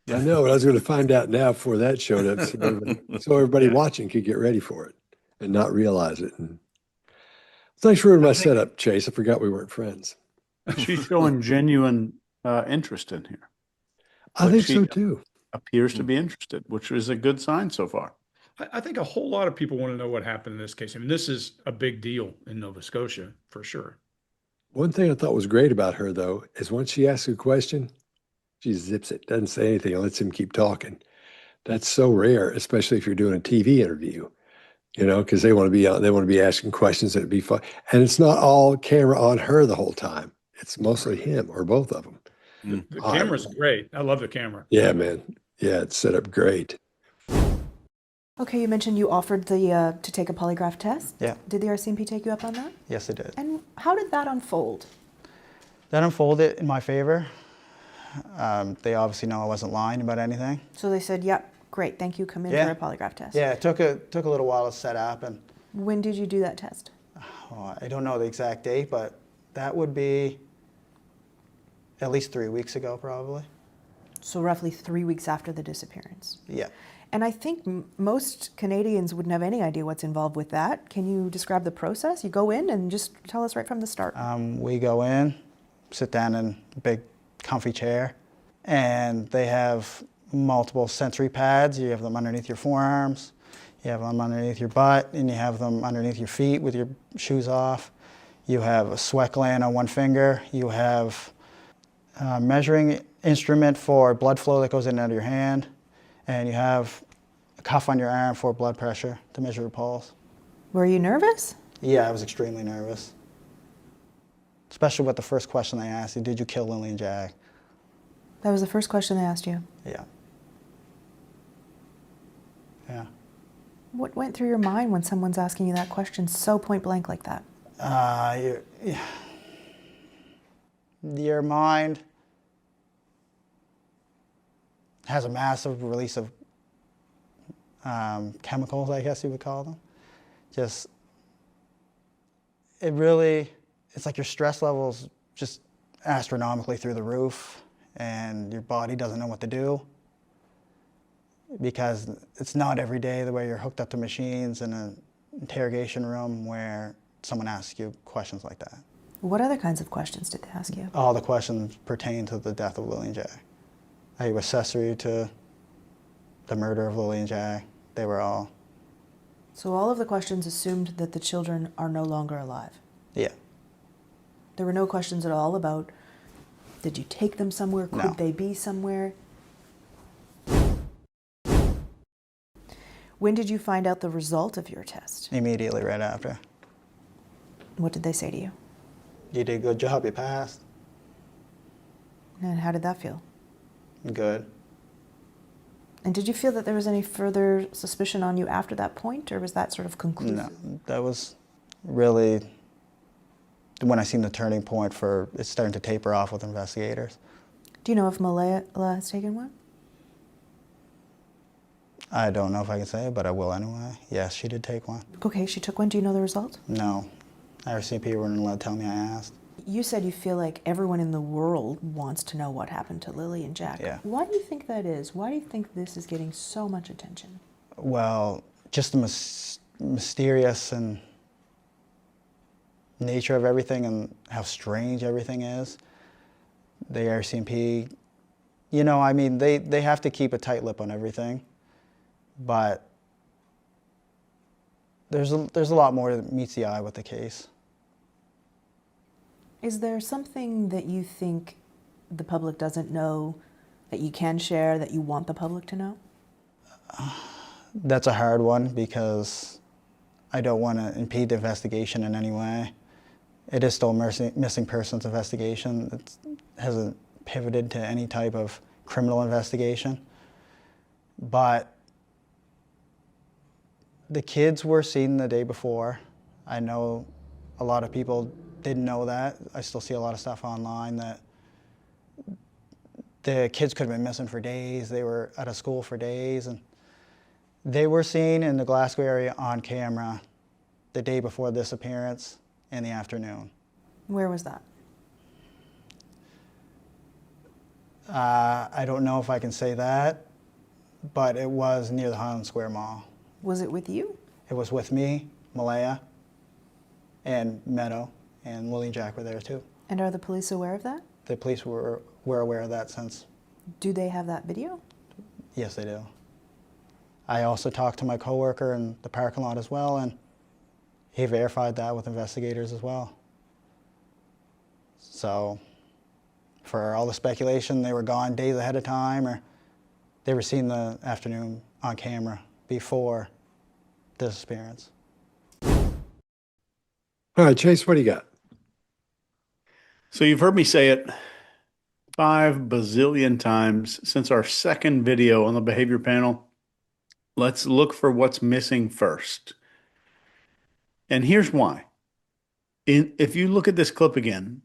I know, but I was going to find out now before that showed up, so everybody watching could get ready for it and not realize it. And thanks for ruining my setup, Chase. I forgot we weren't friends. She's showing genuine interest in here. I think so too. Appears to be interested, which is a good sign so far. I think a whole lot of people want to know what happened in this case. I mean, this is a big deal in Nova Scotia, for sure. One thing I thought was great about her, though, is once she asks a question, she zips it, doesn't say anything, and lets him keep talking. That's so rare, especially if you're doing a TV interview, because they want to be asking questions that'd be fun. And it's not all camera on her the whole time. It's mostly him or both of them. The camera's great. I love the camera. Yeah, man. Yeah, it's set up great. Okay, you mentioned you offered to take a polygraph test. Yeah. Did the RCMP take you up on that? Yes, they did. And how did that unfold? That unfolded in my favor. They obviously know I wasn't lying about anything. So they said, yep, great, thank you, come in Yeah. for a polygraph test. Yeah, it took a little while to set up, and When did you do that test? I don't know the exact date, but that would be at least 3 weeks ago, probably. So roughly 3 weeks after the disappearance. Yeah. And I think most Canadians wouldn't have any idea what's involved with that. Can you describe the process? You go in and just tell us right from the start. We go in, sit down in a big comfy chair, and they have multiple sensory pads. You have them underneath your forearms, you have them underneath your butt, and you have them underneath your feet with your shoes off. You have a sweat gland on one finger. You have a measuring instrument for blood flow that goes in and out of your hand. And you have a cuff on your arm for blood pressure to measure your pulse. Were you nervous? Yeah, I was extremely nervous. Especially with the first question they asked you, did you kill Lily and Jack? That was the first question they asked you. Yeah. Yeah. What went through your mind when someone's asking you that question so point blank like that? Your mind has a massive release of chemicals, I guess you would call them. It's like your stress levels just astronomically through the roof, and your body doesn't know what to do, because it's not every day the way you're hooked up to machines in an interrogation room where someone asks you questions like that. What other kinds of questions did they ask you? All the questions pertain to the death of Lily and Jack. Are you accessory to the murder of Lily and Jack? They were all... So all of the questions assumed that the children are no longer alive? Yeah. There were no questions at all about, did you take them somewhere? Could No. they be somewhere? When did you find out the result of your test? Immediately right after. What did they say to you? You did a good job, you passed. And how did that feel? Good. And did you feel that there was any further suspicion on you after that point, or was that sort of conclusive? No, that was really when I seen the turning point for it starting to taper off with investigators. Do you know if Malaya has taken one? I don't know if I can say it, but I will anyway. Yes, she did take one. Okay, she took one. Do you know the result? No. RCMP weren't allowed to tell me I asked. You said you feel like everyone in the world wants to know what happened to Lily and Jack. Yeah. Why do you think that is? Why do you think this is getting so much attention? Well, just the mysterious and nature of everything and how strange everything is. The RCMP, you know, I mean, they have to keep a tight lip on everything, but there's a lot more that meets the eye with the case. Is there something that you think the public doesn't know, that you can share, that you want the public to know? That's a hard one because I don't want to impede the investigation in any way. It is still a missing persons investigation. It hasn't pivoted to any type of criminal investigation. But the kids were seen the day before. I know a lot of people didn't know that. I still see a lot of stuff online that the kids could have been missing for days. They were out of school for days, and they were seen in the Glasgow area on camera the day before the disappearance in the afternoon. Where was that? I don't know if I can say that, but it was near the Highland Square Mall. Was it with you? It was with me, Malaya, and Meadow, and Lily and Jack were there too. And are the police aware of that? The police were aware of that since. Do they have that video? Yes, they do. I also talked to my coworker in the parking lot as well, and he verified that with investigators as well. So for all the speculation, they were gone days ahead of time, or they were seen the afternoon on camera before the disappearance. All right, Chase, what do you got? So you've heard me say it 5 bazillion times since our second video on the behavior panel. Let's look for what's missing first. And here's why. If you look at this clip again,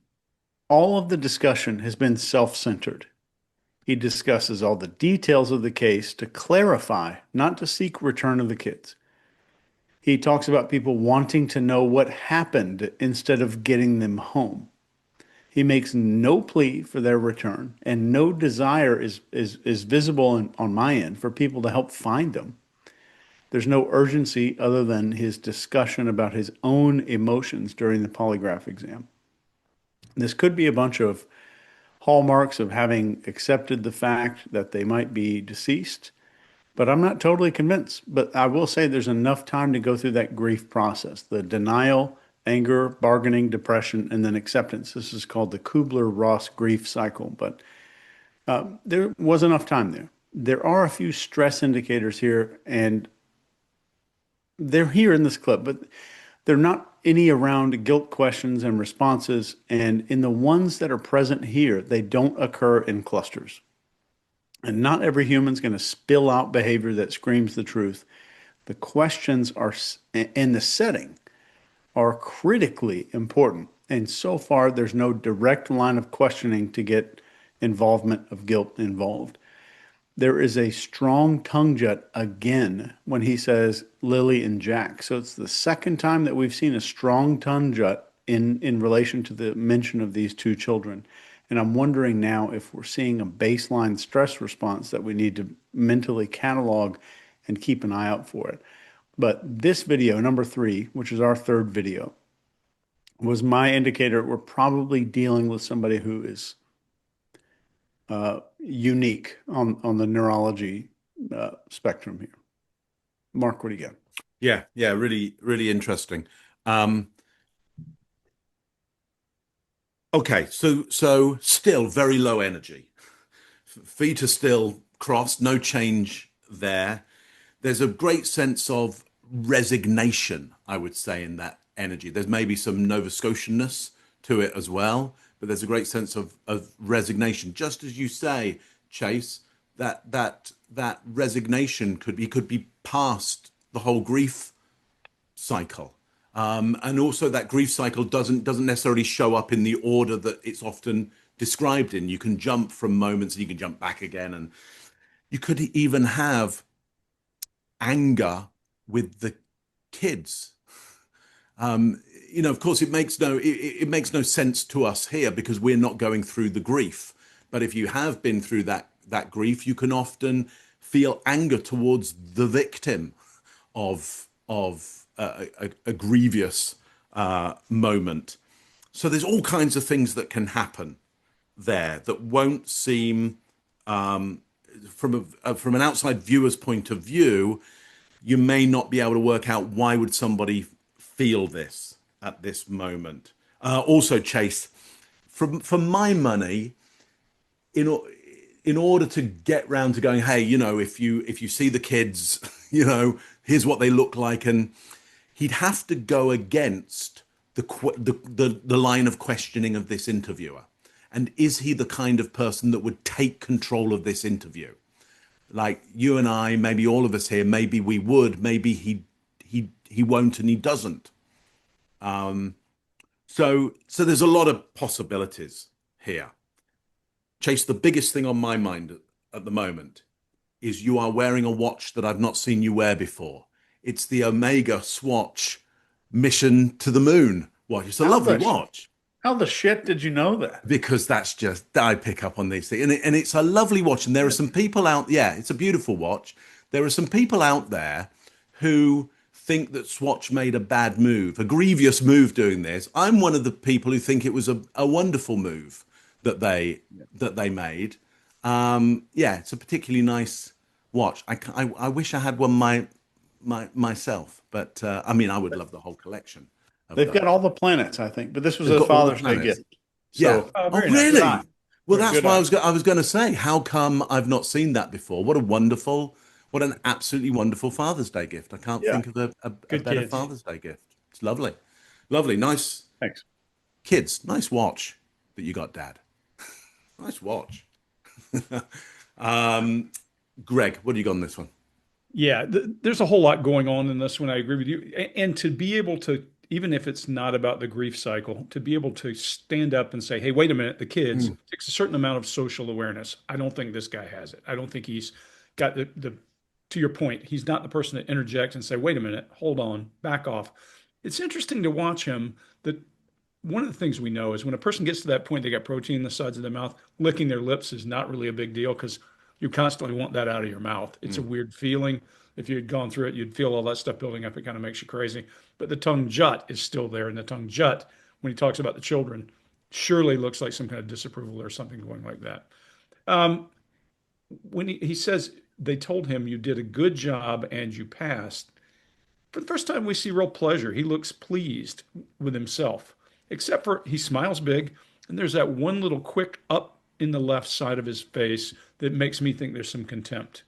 all of the discussion has been self-centered. He discusses all the details of the case to clarify, not to seek return of the kids. He talks about people wanting to know what happened instead of getting them home. He makes no plea for their return, and no desire is visible on my end for people to help find them. There's no urgency other than his discussion about his own emotions during the polygraph exam. This could be a bunch of hallmarks of having accepted the fact that they might be deceased, but I'm not totally convinced. But I will say there's enough time to go through that grief process, the denial, anger, bargaining, depression, and then acceptance. This is called the Kubler-Ross grief cycle, but there was enough time there. There are a few stress indicators here, and they're here in this clip, but they're not any around guilt questions and responses, and in the ones that are present here, they don't occur in clusters. And not every human's going to spill out behavior that screams the truth. The questions are, and the setting are critically important. And so far, there's no direct line of questioning to get involvement of guilt involved. There is a strong tongue jut again when he says Lily and Jack. So it's the second time that we've seen a strong tongue jut in relation to the mention of these two children. And I'm wondering now if we're seeing a baseline stress response that we need to mentally catalog and keep an eye out for it. But this video, number 3, which is our third video, was my indicator we're probably dealing with somebody who is unique on the neurology spectrum here. Mark, what do you got? Yeah, really, really interesting. Okay, so still very low energy. Feet are still crossed, no change there. There's a great sense of resignation, I would say, in that energy. There's maybe some Nova Scotianness to it as well, but there's a great sense of resignation. Just as you say, Chase, that resignation could be past the whole grief cycle. And also that grief cycle doesn't necessarily show up in the order that it's often described in. You can jump from moments and you can jump back again. And you could even have anger with the kids. Of course, it makes no sense to us here because we're not going through the grief. But if you have been through that grief, you can often feel anger towards the victim of a grievous moment. So there's all kinds of things that can happen there that won't seem, from an outside viewer's point of view, you may not be able to work out why would somebody feel this at this moment. Also, Chase, for my money, in order to get round to going, hey, if you see the kids, here's what they look like, and he'd have to go against the line of questioning of this interviewer. And is he the kind of person that would take control of this interview? Like you and I, maybe all of us here, maybe we would, maybe he won't and he doesn't. So there's a lot of possibilities here. Chase, the biggest thing on my mind at the moment is you are wearing a watch that I've not seen you wear before. It's the Omega Swatch Mission to the Moon watch. It's a lovely watch. How the shit did you know that? Because I pick up on these things. And it's a lovely watch. And there are some people out, it's a beautiful watch. There are some people out there who think that Swatch made a bad move, a grievous move doing this. I'm one of the people who think it was a wonderful move that they made. It's a particularly nice watch. I wish I had one myself, but I would love the whole collection. They've got all the planets, I think, but this was a Father's Day gift. So, really? Nice. Well, that's why I was going to say, how come I've not seen that before? What an absolutely wonderful Father's Day gift. I can't think of a better Father's Day gift. It's lovely. Lovely. Nice. Thanks. Kids, nice watch that you got, Dad. Nice watch. Greg, what do you got on this one? Yeah, there's a whole lot going on in this one. I agree with you. And to be able to, even if it's not about the grief cycle, to be able to stand up and say, hey, wait a minute, the kids, it takes a certain amount of social awareness. I don't think this guy has it. I don't think he's got to your point, he's not the person to interject and say, wait a minute, hold on, back off. It's interesting to watch him that one of the things we know is when a person gets to that point, they got protein in the sides of their mouth, licking their lips is not really a big deal because you constantly want that out of your mouth. It's a weird feeling. If you had gone through it, you'd feel all that stuff building up. It kind of makes you crazy. But the tongue jut is still there. And the tongue jut, when he talks about the children, surely looks like some kind of disapproval or something going like that. When he says they told him you did a good job and you passed, for the first time we see real pleasure. He looks pleased with himself, except for he smiles big. And there's that one little quick up in the left side of his face that makes me think there's some contempt.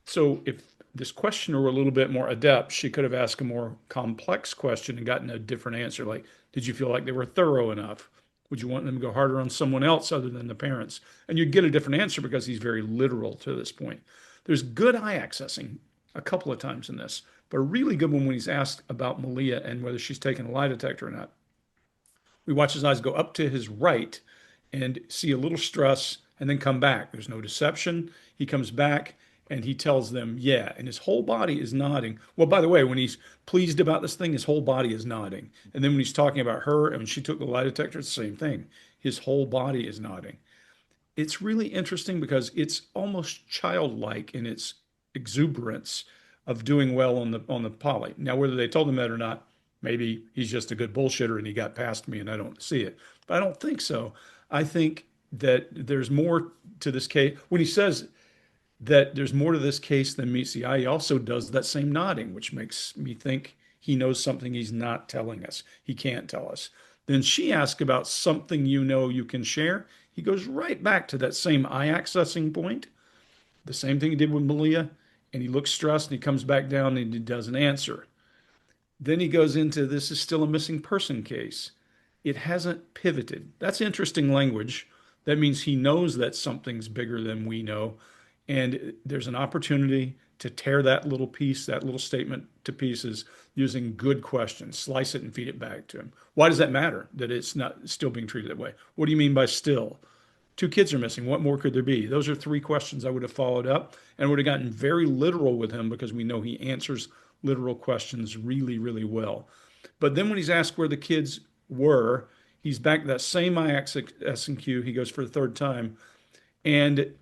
So if this questioner were a little bit more adept, she could have asked a more complex question and gotten a different answer. Like, did you feel like they were thorough enough? Would you want them to go harder on someone else other than the parents? And you'd get a different answer because he's very literal to this point. There's good eye accessing a couple of times in this, but a really good one when he's asked about Malia and whether she's taken a lie detector or not. We watch his eyes go up to his right and see a little stress and then come back. There's no deception. He comes back And he tells them, yeah, and his whole body is nodding. Well, by the way, when he's pleased about this thing, his whole body is nodding. And then when he's talking about her and when she took the lie detector, it's the same thing. His whole body is nodding. It's really interesting because it's almost childlike in its exuberance of doing well on the poly. Now, whether they told him that or not, maybe he's just a good bullshitter and he got past me and I don't see it. But I don't think so. I think that there's more to this case. When he says that there's more to this case than meets the eye, he also does that same nodding, which makes me think he knows something he's not telling us. He can't tell us. Then she asks about something you know you can share. He goes right back to that same eye accessing point, the same thing he did with Malia, and he looks stressed and he comes back down and he doesn't answer. Then he goes into this is still a missing person case. It hasn't pivoted. That's interesting language. That means he knows that something's bigger than we know. And there's an opportunity to tear that little piece, that little statement to pieces using good questions, slice it and feed it back to him. Why does that matter that it's not still being treated that way? What do you mean by still? 2 kids are missing. What more could there be? Those are 3 questions I would have followed up and would have gotten very literal with him because we know he answers literal questions really, really well. But then when he's asked where the kids were, he's back to that same IX-SNQ. He goes for the 3rd time. And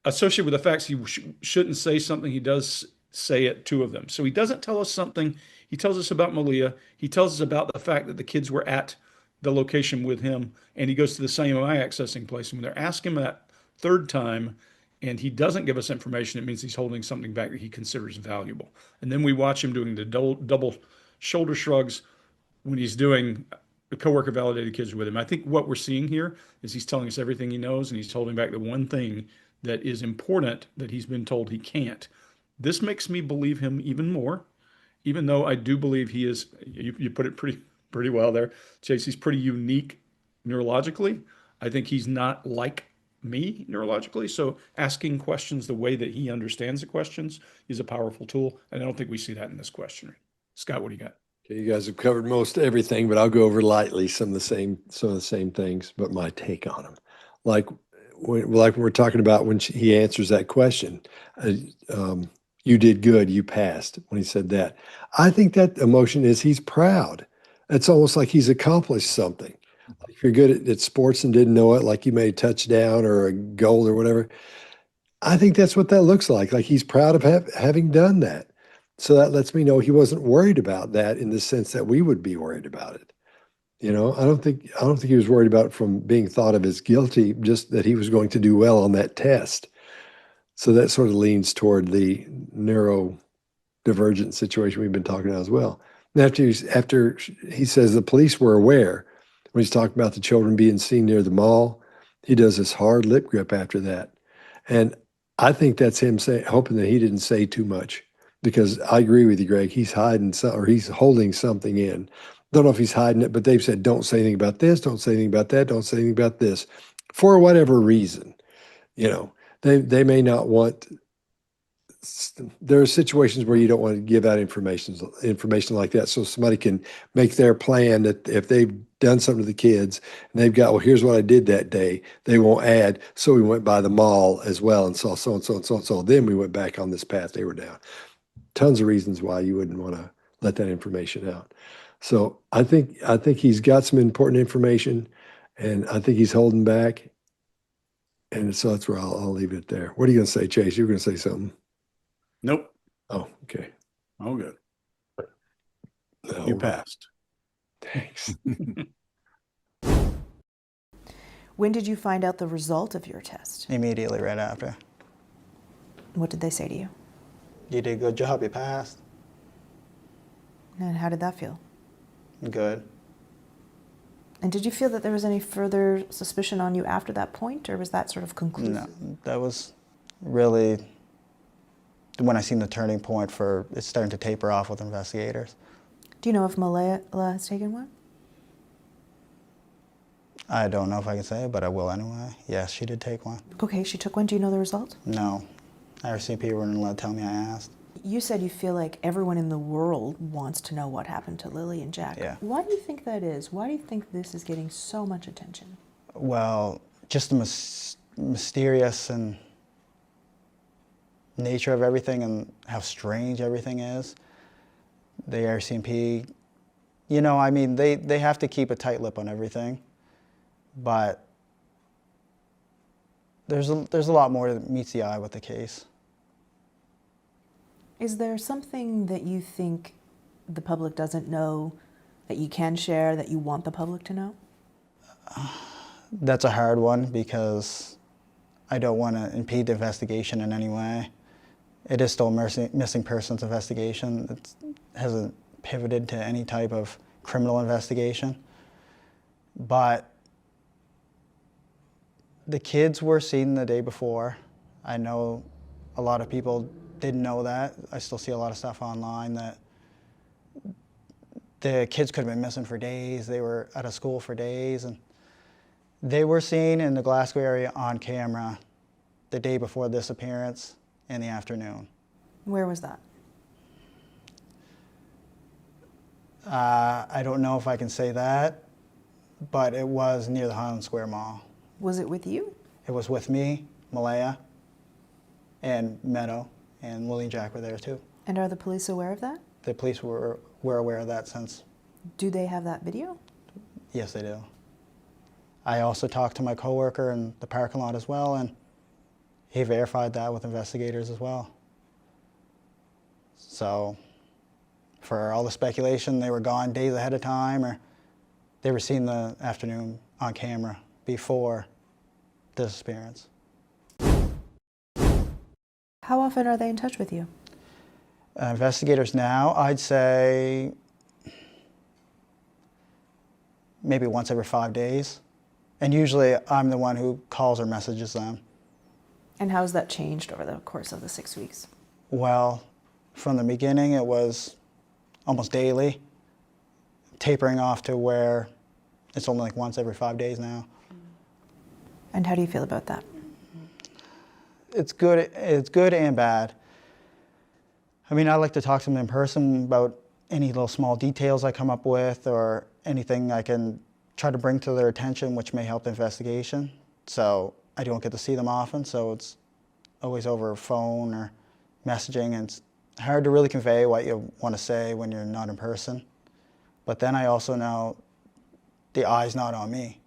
associated with the facts, he shouldn't say something. He does say it, 2 of them. So he doesn't tell us something. He tells us about Malia. He tells us about the fact that the kids were at the location with him, and he goes to the same eye accessing place. And when they're asking him that 3rd time, and he doesn't give us information, it means he's holding something back that he considers valuable. And then we watch him doing the double shoulder shrugs when he's doing the coworker validated kids with him. I think what we're seeing here is he's telling us everything he knows, and he's holding back the one thing that is important that he's been told he can't. This makes me believe him even more, even though I do believe he is, you put it pretty well there, Chase, he's pretty unique neurologically. I think he's not like me neurologically. So asking questions the way that he understands the questions is a powerful tool. And I don't think we see that in this question. Scott, what do you got? Okay, you guys have covered most everything, but I'll go over lightly some of the same things, but my take on them. Like when we're talking about when he answers that question, you did good, you passed. When he said that, I think that emotion is he's proud. It's almost like he's accomplished something. Like if you're good at sports and didn't know it, like you made a touchdown or a goal or whatever. I think that's what that looks like. Like he's proud of having done that. So that lets me know he wasn't worried about that in the sense that we would be worried about it. You know, I don't think he was worried about it from being thought of as guilty, just that he was going to do well on that test. So that sort of leans toward the neurodivergent situation we've been talking about as well. And after he says the police were aware, when he's talking about the children being seen near the mall, he does this hard lip grip after that. And I think that's him hoping that he didn't say too much, because I agree with you, Greg. He's hiding or he's holding something in. Don't know if he's hiding it, but they've said, don't say anything about this, don't say anything about that, don't say anything about this, for whatever reason. You know, they may not want. There are situations where you don't want to give out information like that, so somebody can make their plan that if they've done something to the kids and they've got, well, here's what I did that day, they won't add. So we went by the mall as well and saw so and so and so and so. Then we went back on this path they were down. Tons of reasons why you wouldn't want to let that information out. So I think he's got some important information, and I think he's holding back. And so that's where I'll leave it there. What are you going to say, Chase? You were going to say something. Nope. Oh, okay. Oh, good. No, You passed. Thanks. When did you find out the result of your test? Immediately right after. What did they say to you? You did a good job, you passed. And how did that feel? Good. And did you feel that there was any further suspicion on you after that point, or was that sort of conclusive? No, that was really when I seen the turning point for it's starting to taper off with investigators. Do you know if Malaya has taken one? I don't know if I can say it, but I will anyway. Yes, she did take one. Okay, she took one. Do you know the result? No. RCMP weren't allowed to tell me I asked. You said you feel like everyone in the world wants to know what happened to Lily and Jack. Yeah. Why do you think that is? Why do you think this is getting so much attention? Well, just the mysterious and nature of everything and how strange everything is, the RCMP, you know, I mean, they have to keep a tight lip on everything, but there's a lot more that meets the eye with the case. Is there something that you think the public doesn't know that you can share, that you want the public to know? That's a hard one because I don't want to impede the investigation in any way. It is still a missing persons investigation. It hasn't pivoted to any type of criminal investigation. But the kids were seen the day before. I know a lot of people didn't know that. I still see a lot of stuff online that the kids could have been missing for days. They were out of school for days, and they were seen in the Glasgow area on camera the day before the disappearance in the afternoon. Where was that? I don't know if I can say that, but it was near the Highland Square Mall. Was it with you? It was with me, Malaya, and Meadow, and Lily and Jack were there too. And are the police aware of that? The police were aware of that since. Do they have that video? Yes, they do. I also talked to my coworker in the parking lot as well, and he verified that with investigators as well. So for all the speculation, they were gone days ahead of time, or they were seen the afternoon on camera before the disappearance. How often are they in touch with you? Investigators now, I'd say maybe once every 5 days. And usually I'm the one who calls or messages them. And how has that changed over the course of the 6 weeks? Well, from the beginning it was almost daily, tapering off to where it's only like once every 5 days now. And how do you feel about that? It's good and bad. I mean, I like to talk to them in person about any little small details I come up with or anything I can try to bring to their attention which may help the investigation. So I don't get to see them often, so it's always over phone or messaging, and it's hard to really convey what you want to say when you're not in person. But then I also know the eye's not on me.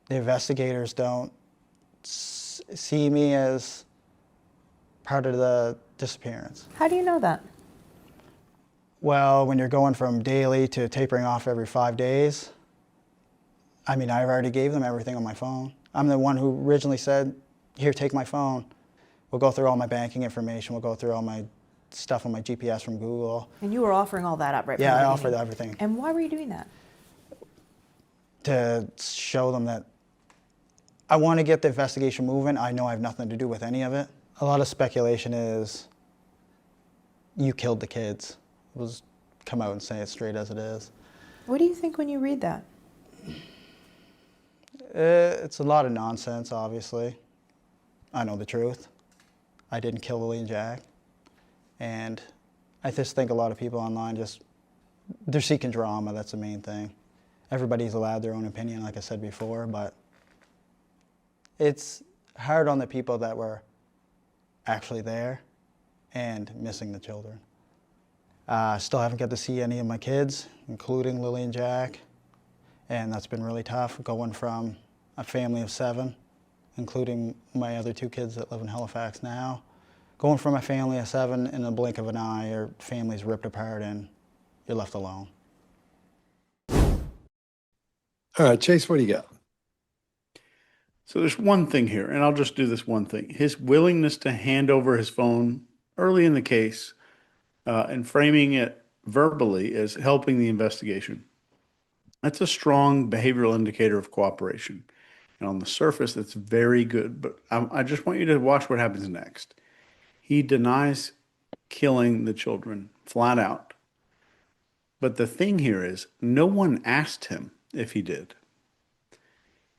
The investigators don't see me as part of the disappearance. How do you know that? Well, when you're going from daily to tapering off every 5 days, I mean, I've already gave them everything on my phone. I'm the one who originally said, here, take my phone. We'll go through all my banking information. We'll go through all my stuff on my GPS from Google. And you were offering all that up right from Yeah, the I beginning. offered everything. And why were you doing that? To show them that I want to get the investigation moving. I know I have nothing to do with any of it. A lot of speculation is, you killed the kids. Was come out and say it straight as it is. What do you think when you read that? It's a lot of nonsense, obviously. I know the truth. I didn't kill Lily and Jack. And I just think a lot of people online they're seeking drama, that's the main thing. Everybody's allowed their own opinion, like I said before, but it's hard on the people that were actually there and missing the children. Still haven't got to see any of my kids, including Lily and Jack, and that's been really tough, going from a family of 7, including my other 2 kids that live in Halifax now. Going from a family of 7 in the blink of an eye, your family's ripped apart and you're left alone. All right, Chase, what do you got? So there's one thing here, and I'll just do this one thing. His willingness to hand over his phone early in the case and framing it verbally as helping the investigation. That's a strong behavioral indicator of cooperation. And on the surface, that's very good. But I just want you to watch what happens next. He denies killing the children flat out. But the thing here is, no one asked him if he did.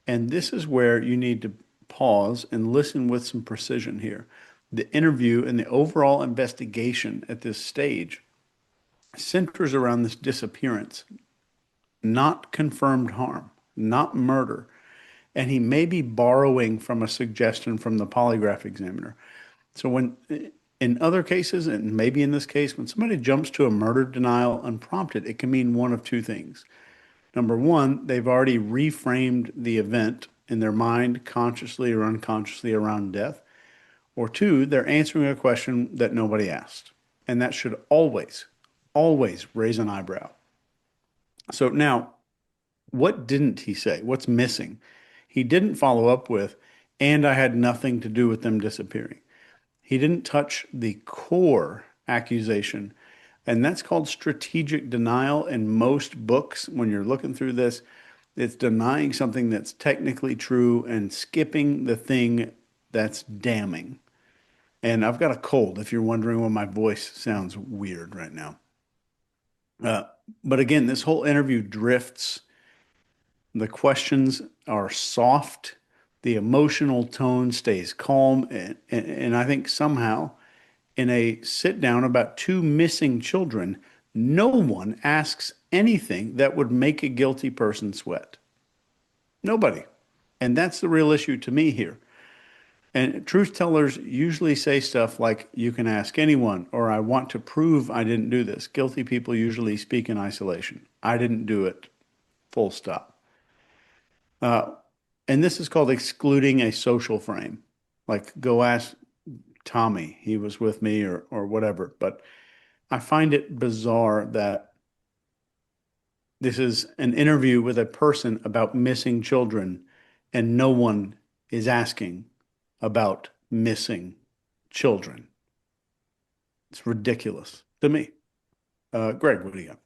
And this is where you need to pause and listen with some precision here. The interview and the overall investigation at this stage centers around this disappearance, not confirmed harm, not murder. And he may be borrowing from a suggestion from the polygraph examiner. So when in other cases, and maybe in this case, when somebody jumps to a murder denial unprompted, it can mean one of two things. Number one, they've already reframed the event in their mind, consciously or unconsciously, around death. Or two, they're answering a question that nobody asked. And that should always, always raise an eyebrow. So now, what didn't he say? What's missing? He didn't follow up with, and I had nothing to do with them disappearing. He didn't touch the core accusation, and that's called strategic denial in most books. When you're looking through this, it's denying something that's technically true and skipping the thing that's damning. And I've got a cold, if you're wondering why my voice sounds weird right now. But again, this whole interview drifts. The questions are soft. The emotional tone stays calm. And I think somehow in a sit down about two missing children, no one asks anything that would make a guilty person sweat. Nobody. And that's the real issue to me here. And truth tellers usually say stuff like, you can ask anyone, or I want to prove I didn't do this. Guilty people usually speak in isolation. I didn't do it, full stop. And this is called excluding a social frame. Like, go ask Tommy, he was with me, or whatever. But I find it bizarre that this is an interview with a person about missing children, and no one is asking about missing children. It's ridiculous to me. Greg, what do you got?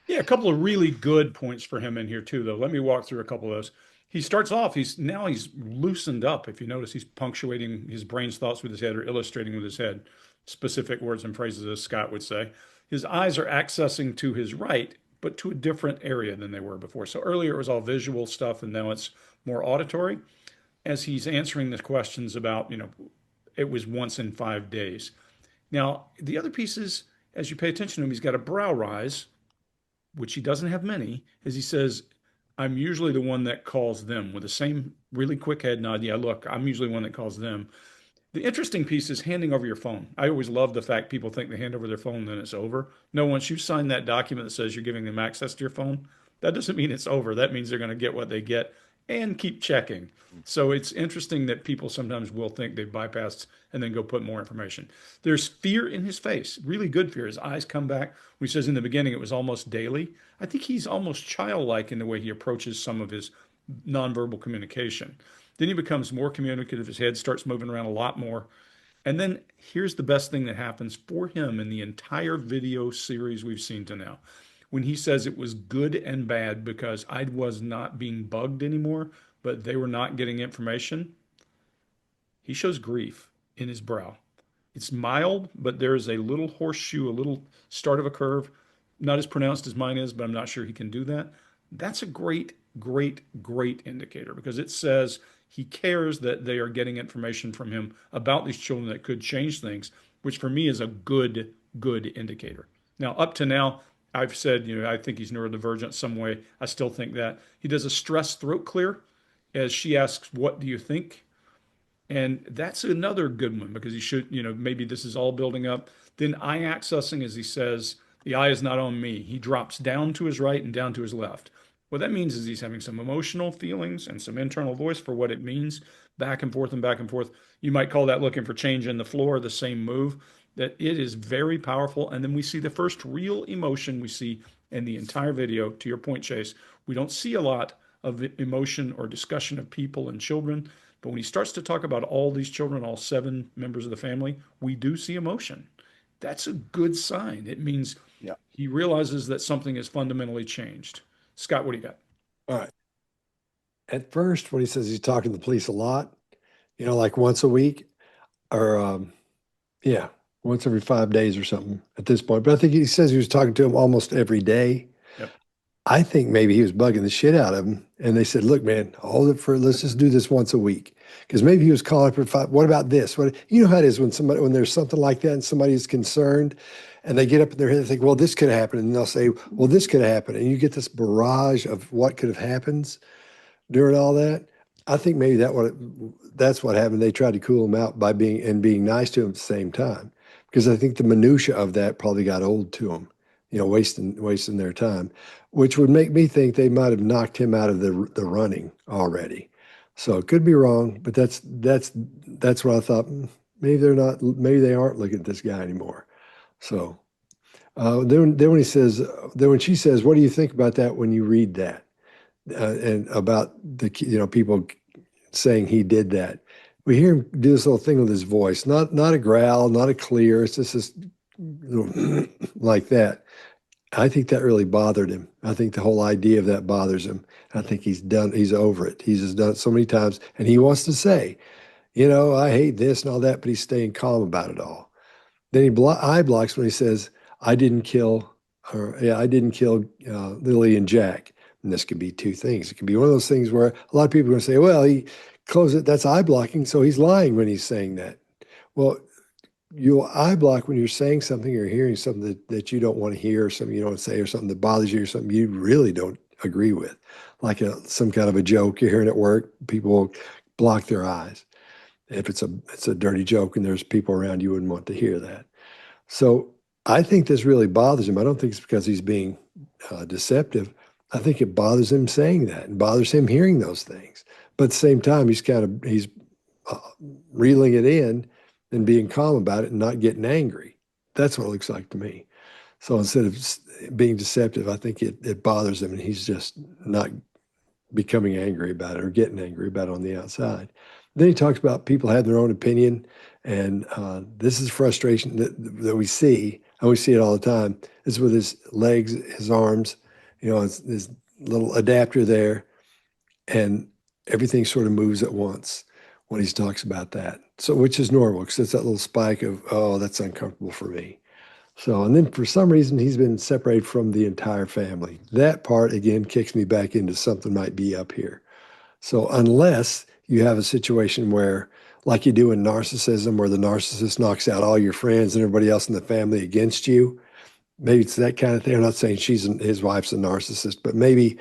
Yeah, a couple of really good points for him in here too, though. Let me walk through a couple of those. He starts off, he's loosened up. If you notice, he's punctuating his brain's thoughts with his head or illustrating with his head specific words and phrases, as Scott would say. His eyes are accessing to his right, but to a different area than they were before. So earlier it was all visual stuff, and now it's more auditory. As he's answering the questions about, it was once in 5 days. Now, the other piece is, as you pay attention to him, he's got a brow rise, which he doesn't have many, as he says, I'm usually the one that calls them, with the same really quick head nod. Yeah, look, I'm usually the one that calls them. The interesting piece is handing over your phone. I always love the fact people think they hand over their phone, then it's over. No, once you sign that document that says you're giving them access to your phone, that doesn't mean it's over. That means they're going to get what they get and keep checking. So it's interesting that people sometimes will think they've bypassed and then go put more information. There's fear in his face, really good fear. His eyes come back. When he says in the beginning it was almost daily, I think he's almost childlike in the way he approaches some of his nonverbal communication. Then he becomes more communicative. His head starts moving around a lot more. And then here's the best thing that happens for him in the entire video series we've seen to now. When he says it was good and bad because I was not being bugged anymore, but they were not getting information, he shows grief in his brow. It's mild, but there is a little horseshoe, a little start of a curve, not as pronounced as mine is, but I'm not sure he can do that. That's a great, great, great indicator, because it says he cares that they are getting information from him about these children that could change things, which for me is a good, good indicator. Now, up to now, I've said, I think he's neurodivergent some way. I still think that. He does a stressed throat clear as she asks, what do you think? And that's another good one, because he should, maybe this is all building up. Then eye accessing, as he says, the eye is not on me. He drops down to his right and down to his left. What that means is he's having some emotional feelings and some internal voice for what it means, back and forth and back and forth. You might call that looking for change in the floor, the same move. That it is very powerful. And then we see the first real emotion we see in the entire video. To your point, Chase, we don't see a lot of emotion or discussion of people and children. But when he starts to talk about all these children, all 7 members of the family, we do see emotion. That's a good sign. It means he realizes that something has fundamentally changed. Scott, what do you got? All right. At first, when he says he's talking to the police a lot, like once a week, or once every 5 days or something at this point. But I think he says he was talking to him almost every day. Yep. I think maybe he was bugging the shit out of him. And they said, look, man, let's just do this once a week. Because maybe he was calling for 5. What about this? How it is when there's something like that and somebody is concerned and they get up in their head and think, well, this could happen. And they'll say, well, this could happen. And you get this barrage of what could have happened during all that. I think maybe that's what happened. They tried to cool him out by being nice to him at the same time, because I think the minutia of that probably got old to him, wasting their time, which would make me think they might have knocked him out of the running already. So it could be wrong, but that's what I thought. Maybe they're not. Maybe they aren't looking at this guy anymore. So then when she says, "What do you think about that when you read that?" And about the people saying he did that. We hear him do this little thing with his voice, not a growl, not a clear. It's just this like that. I think that really bothered him. I think the whole idea of that bothers him. I think he's over it. He's just done it so many times, and he wants to say, I hate this and all that, but he's staying calm about it all. Then eye blocks when he says, I didn't kill Lily and Jack. And this could be two things. It could be one of those things where a lot of people are going to say, well, he closed it. That's eye blocking. So he's lying when he's saying that. Well, you'll eye block when you're saying something or hearing something that you don't want to hear, or something you don't want to say, or something that bothers you, or something you really don't agree with. Like some kind of a joke you're hearing at work, people block their eyes. If it's a dirty joke and there's people around, you wouldn't want to hear that. So I think this really bothers him. I don't think it's because he's being deceptive. I think it bothers him saying that and bothers him hearing those things. But at the same time, he's reeling it in and being calm about it and not getting angry. That's what it looks like to me. So instead of being deceptive, I think it bothers him, and he's just not becoming angry about it or getting angry about it on the outside. Then he talks about people having their own opinion, and this is frustration that we see, and we see it all the time. It's with his legs, his arms, his little adapter there, and everything sort of moves at once when he talks about that. So, which is normal, because it's that little spike of, oh, that's uncomfortable for me. So, and then for some reason, he's been separated from the entire family. That part, again, kicks me back into something might be up here. So unless you have a situation where, like you do in narcissism, where the narcissist knocks out all your friends and everybody else in the family against you, maybe it's that kind of thing. I'm not saying his wife's a narcissist, but maybe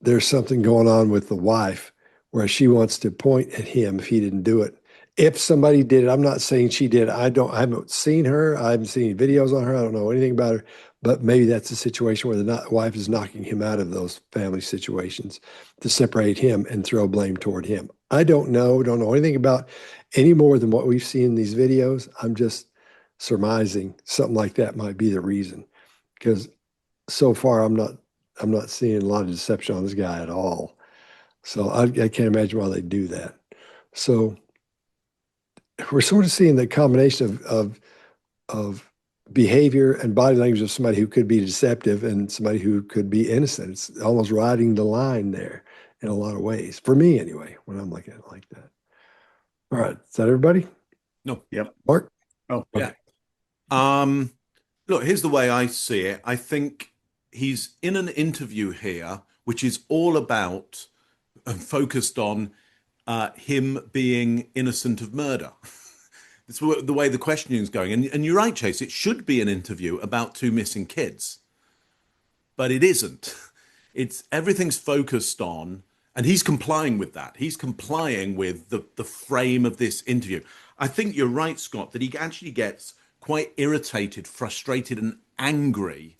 there's something going on with the wife where she wants to point at him if he didn't do it. If somebody did it, I'm not saying she did. I haven't seen her. I haven't seen any videos on her. I don't know anything about her, but maybe that's a situation where the wife is knocking him out of those family situations to separate him and throw blame toward him. I don't know anything about any more than what we've seen in these videos. I'm just surmising something like that might be the reason, because so far I'm not seeing a lot of deception on this guy at all. So I can't imagine why they do that. So we're sort of seeing the combination of behavior and body language of somebody who could be deceptive and somebody who could be innocent. It's almost riding the line there in a lot of ways, for me anyway, when I'm looking at it like that. All right, is that everybody? No. Yep. Mark? Oh, yeah. Look, here's the way I see it. I think he's in an interview here, which is all about and focused on him being innocent of murder. That's the way the questioning is going. And you're right, Chase, it should be an interview about two missing kids, but it isn't. Everything's focused on, and he's complying with that. He's complying with the frame of this interview. I think you're right, Scott, that he actually gets quite irritated, frustrated, and angry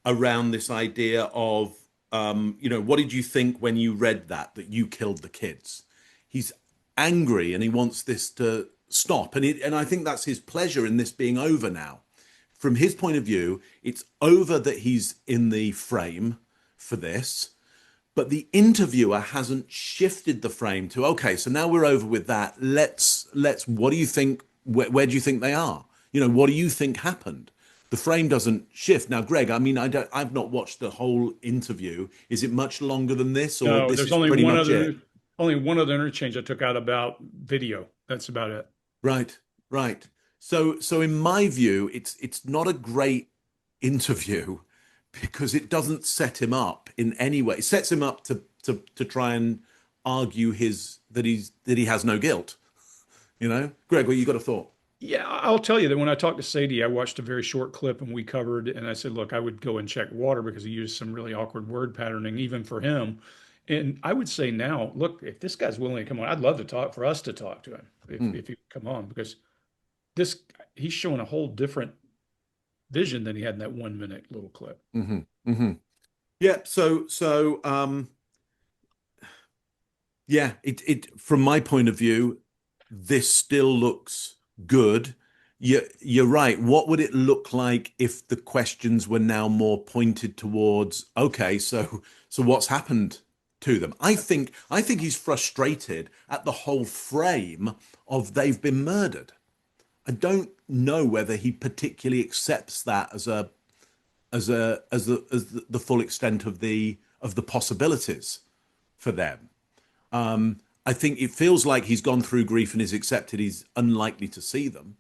around this idea of, what did you think when you read that you killed the kids? He's angry and he wants this to stop. And I think that's his pleasure in this being over now. From his point of view, it's over that he's in the frame for this, but the interviewer hasn't shifted the frame to, okay, so now we're over with that. Let's, what do you think? Where do you think they are? What do you think happened? The frame doesn't shift. Now, Greg, I mean, I've not watched the whole interview. Is it much longer than this, or No, this there's is only pretty one much other it? only one other interchange I took out about video. That's about it. Right. So in my view, it's not a great interview because it doesn't set him up in any way. It sets him up to try and argue that he has no guilt. Greg, well, you got a thought? Yeah, I'll tell you that when I talked to Sadie, I watched a very short clip and we covered, and I said, look, I would go and check water because he used some really awkward word patterning, even for him. And I would say now, look, if this guy's willing to come on, I'd love to talk for us to talk to him if he come on, because this he's showing a whole different vision than he had in that 1 minute little clip. Yeah. Yeah, it from my point of view, this still looks good. You're right. What would it look like if the questions were now more pointed towards, okay, so what's happened to them? I think he's frustrated at the whole frame of they've been murdered. I don't know whether he particularly accepts that as the full extent of the possibilities for them. I think it feels like he's gone through grief and has accepted he's unlikely to see them,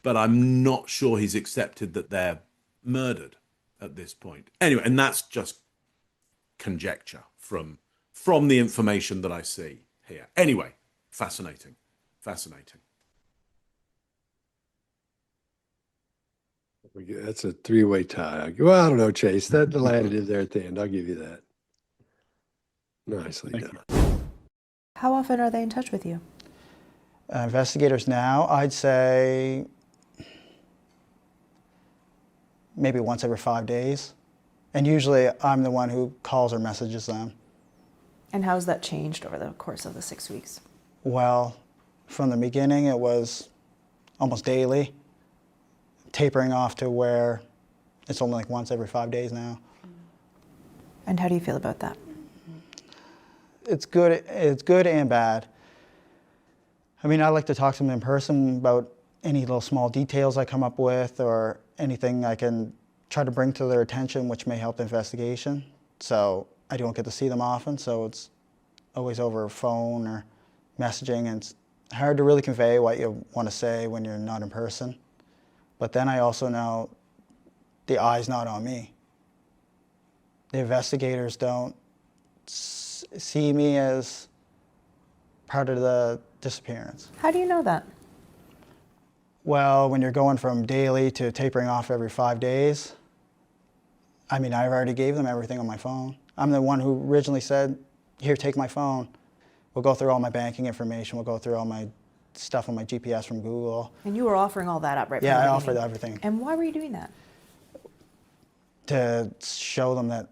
but I'm not sure he's accepted that they're murdered at this point. Anyway, and that's just conjecture from the information that I see here. Anyway, fascinating. That's a three-way tie. Well, I don't know, Chase. That landed in there at the end. I'll give you that. Nicely done. How often are they in touch with you? Investigators now, I'd say maybe once every 5 days. And usually I'm the one who calls or messages them. And how has that changed over the course of the 6 weeks? Well, from the beginning it was almost daily, tapering off to where it's only like once every 5 days now. And how do you feel about that? It's good and bad. I mean, I like to talk to them in person about any little small details I come up with or anything I can try to bring to their attention which may help the investigation. So I don't get to see them often, so it's always over phone or messaging, and it's hard to really convey what you want to say when you're not in person. But then I also know the eye's not on me. The investigators don't see me as part of the disappearance. How do you know that? Well, when you're going from daily to tapering off every 5 days, I mean, I already gave them everything on my phone. I'm the one who originally said, here, take my phone. We'll go through all my banking information. We'll go through all my stuff on my GPS from Google. And you were offering all that up right from the Yeah, I beginning. offered everything. And why were you doing that? To show them that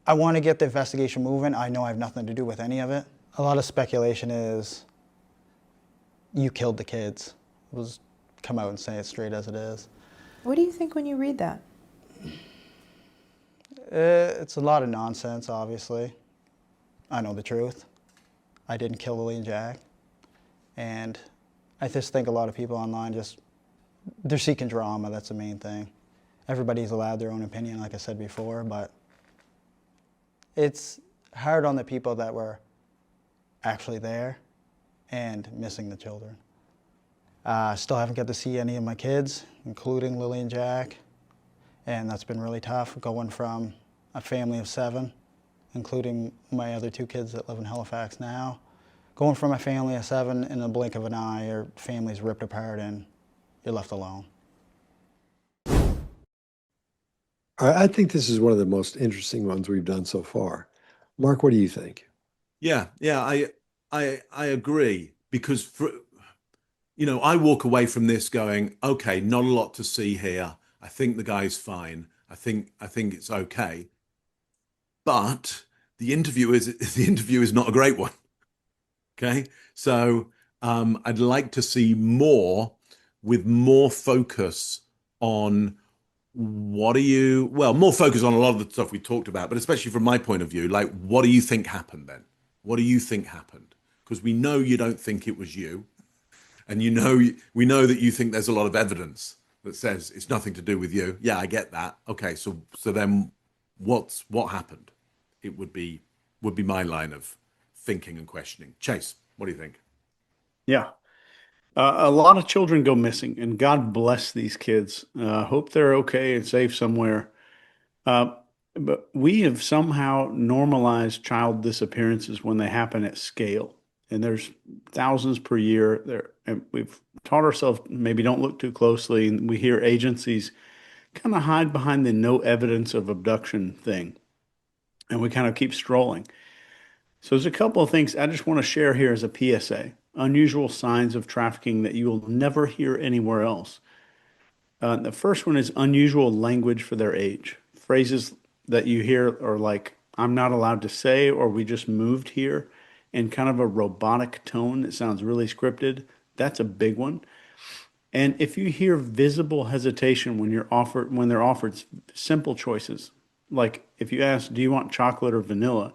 I want to get the investigation moving. I know I have nothing to do with any of it. A lot of speculation is, you killed the kids. We'll just come out and say it straight as it is. What do you think when you read that? It's a lot of nonsense, obviously. I know the truth. I didn't kill Lily and Jack. And I just think a lot of people online they're seeking drama, that's the main thing. Everybody's allowed their own opinion, like I said before, but it's hard on the people that were actually there and missing the children. Still haven't got to see any of my kids, including Lily and Jack, and that's been really tough, going from a family of 7, including my other 2 kids that live in Halifax now. Going from a family of 7 in the blink of an eye, your family's ripped apart and you're left alone. I think this is one of the most interesting ones we've done so far. Mark, what do you think? Yeah, I agree, because I walk away from this going, okay, not a lot to see here. I think the guy's fine. I think it's okay. But the interview is not a great one. Okay, so I'd like to see more, with more focus on more focus on a lot of the stuff we talked about, but especially from my point of view, like, what do you think happened then? What do you think happened? Because we know you don't think it was you, and we know that you think there's a lot of evidence that says it's nothing to do with you. Yeah, I get that. Okay, so then what happened? It would be my line of thinking and questioning. Chase, what do you think? Yeah. A lot of children go missing, and God bless these kids. Hope they're okay and safe somewhere. But we have somehow normalized child disappearances when they happen at scale. And there's thousands per year there. And we've taught ourselves, maybe don't look too closely. And we hear agencies kind of hide behind the no evidence of abduction thing. and we kind of keep strolling. So there's a couple of things I just want to share here as a PSA. Unusual signs of trafficking that you will never hear anywhere else. The first one is unusual language for their age. Phrases that you hear are like, I'm not allowed to say, or we just moved here, in kind of a robotic tone that sounds really scripted. That's a big one. And if you hear visible hesitation when they're offered simple choices, like if you ask, do you want chocolate or vanilla?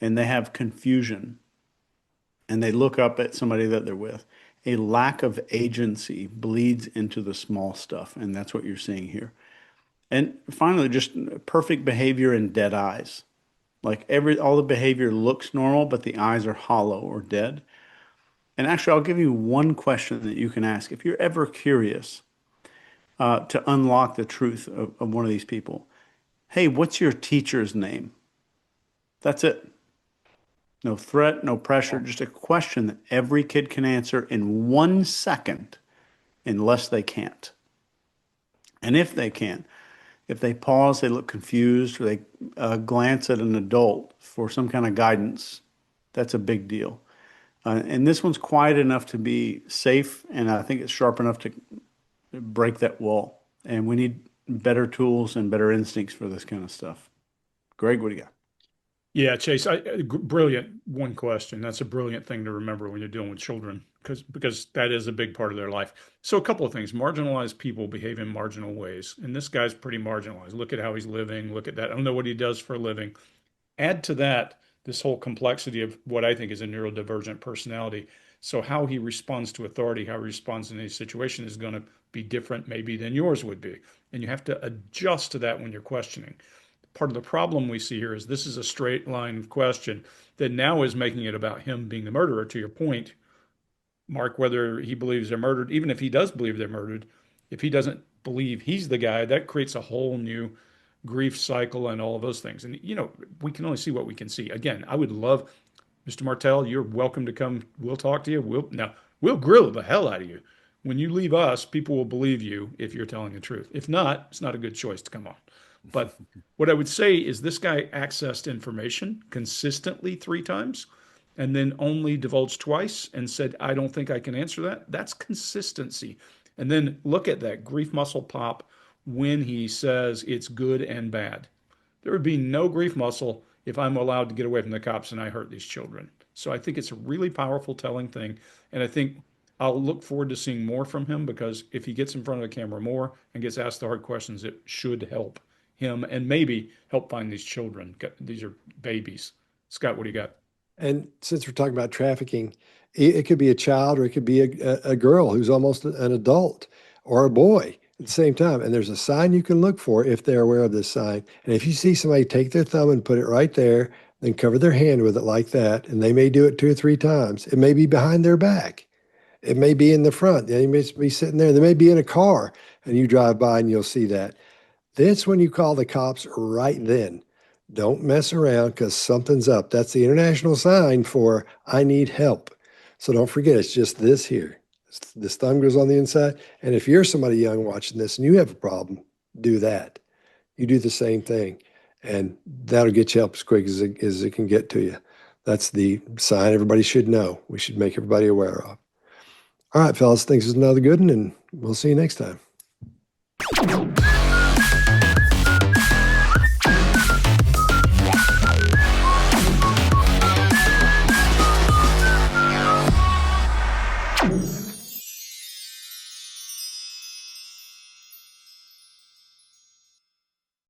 And they have confusion and they look up at somebody that they're with, a lack of agency bleeds into the small stuff. And that's what you're seeing here. And finally, just perfect behavior and dead eyes. Like all the behavior looks normal, but the eyes are hollow or dead. And actually, I'll give you one question that you can ask. If you're ever curious to unlock the truth of one of these people, hey, what's your teacher's name? That's it. No threat, no pressure, just a question that every kid can answer in 1 second unless they can't. And if they can, if they pause, they look confused, or they glance at an adult for some kind of guidance, that's a big deal. And this one's quiet enough to be safe, and I think it's sharp enough to break that wall. And we need better tools and better instincts for this kind of stuff. Greg, what do you got? Yeah, Chase, brilliant one question. That's a brilliant thing to remember when you're dealing with children, because that is a big part of their life. So a couple of things. Marginalized people behave in marginal ways. And this guy's pretty marginalized. Look at how he's living. Look at that. I don't know what he does for a living. Add to that this whole complexity of what I think is a neurodivergent personality. So how he responds to authority, how he responds in any situation is going to be different maybe than yours would be. And you have to adjust to that when you're questioning. Part of the problem we see here is this is a straight line question that now is making it about him being the murderer. To your point, Mark, whether he believes they're murdered, even if he does believe they're murdered, if he doesn't believe he's the guy, that creates a whole new grief cycle and all of those things. And, we can only see what we can see. Again, I would love, Mr. Martell, you're welcome to come. We'll talk to you. We'll grill the hell out of you. When you leave us, people will believe you if you're telling the truth. If not, it's not a good choice to come on. But what I would say is this guy accessed information consistently 3 times and then only divulged twice and said, I don't think I can answer that. That's consistency. And then look at that grief muscle pop when he says it's good and bad. There would be no grief muscle if I'm allowed to get away from the cops and I hurt these children. So I think it's a really powerful telling thing. And I think I'll look forward to seeing more from him, because if he gets in front of the camera more and gets asked the hard questions, it should help him and maybe help find these children. These are babies. Scott, what do you got? And since we're talking about trafficking, it could be a child or it could be a girl who's almost an adult, or a boy at the same time. And there's a sign you can look for if they're aware of this sign. And if you see somebody take their thumb and put it right there, then cover their hand with it like that, and they may do it 2 or 3 times. It may be behind their back. It may be in the front. They may be sitting there. They may be in a car, and you drive by and you'll see that. That's when you call the cops right then. Don't mess around, because something's up. That's the international sign for I need help. So don't forget, it's just this here. This thumb goes on the inside. And if you're somebody young watching this and you have a problem, do that. You do the same thing. And that'll get you help as quick as it can get to you. That's the sign everybody should know. We should make everybody aware of. All right, fellas, thanks for another good one, and we'll see you next time.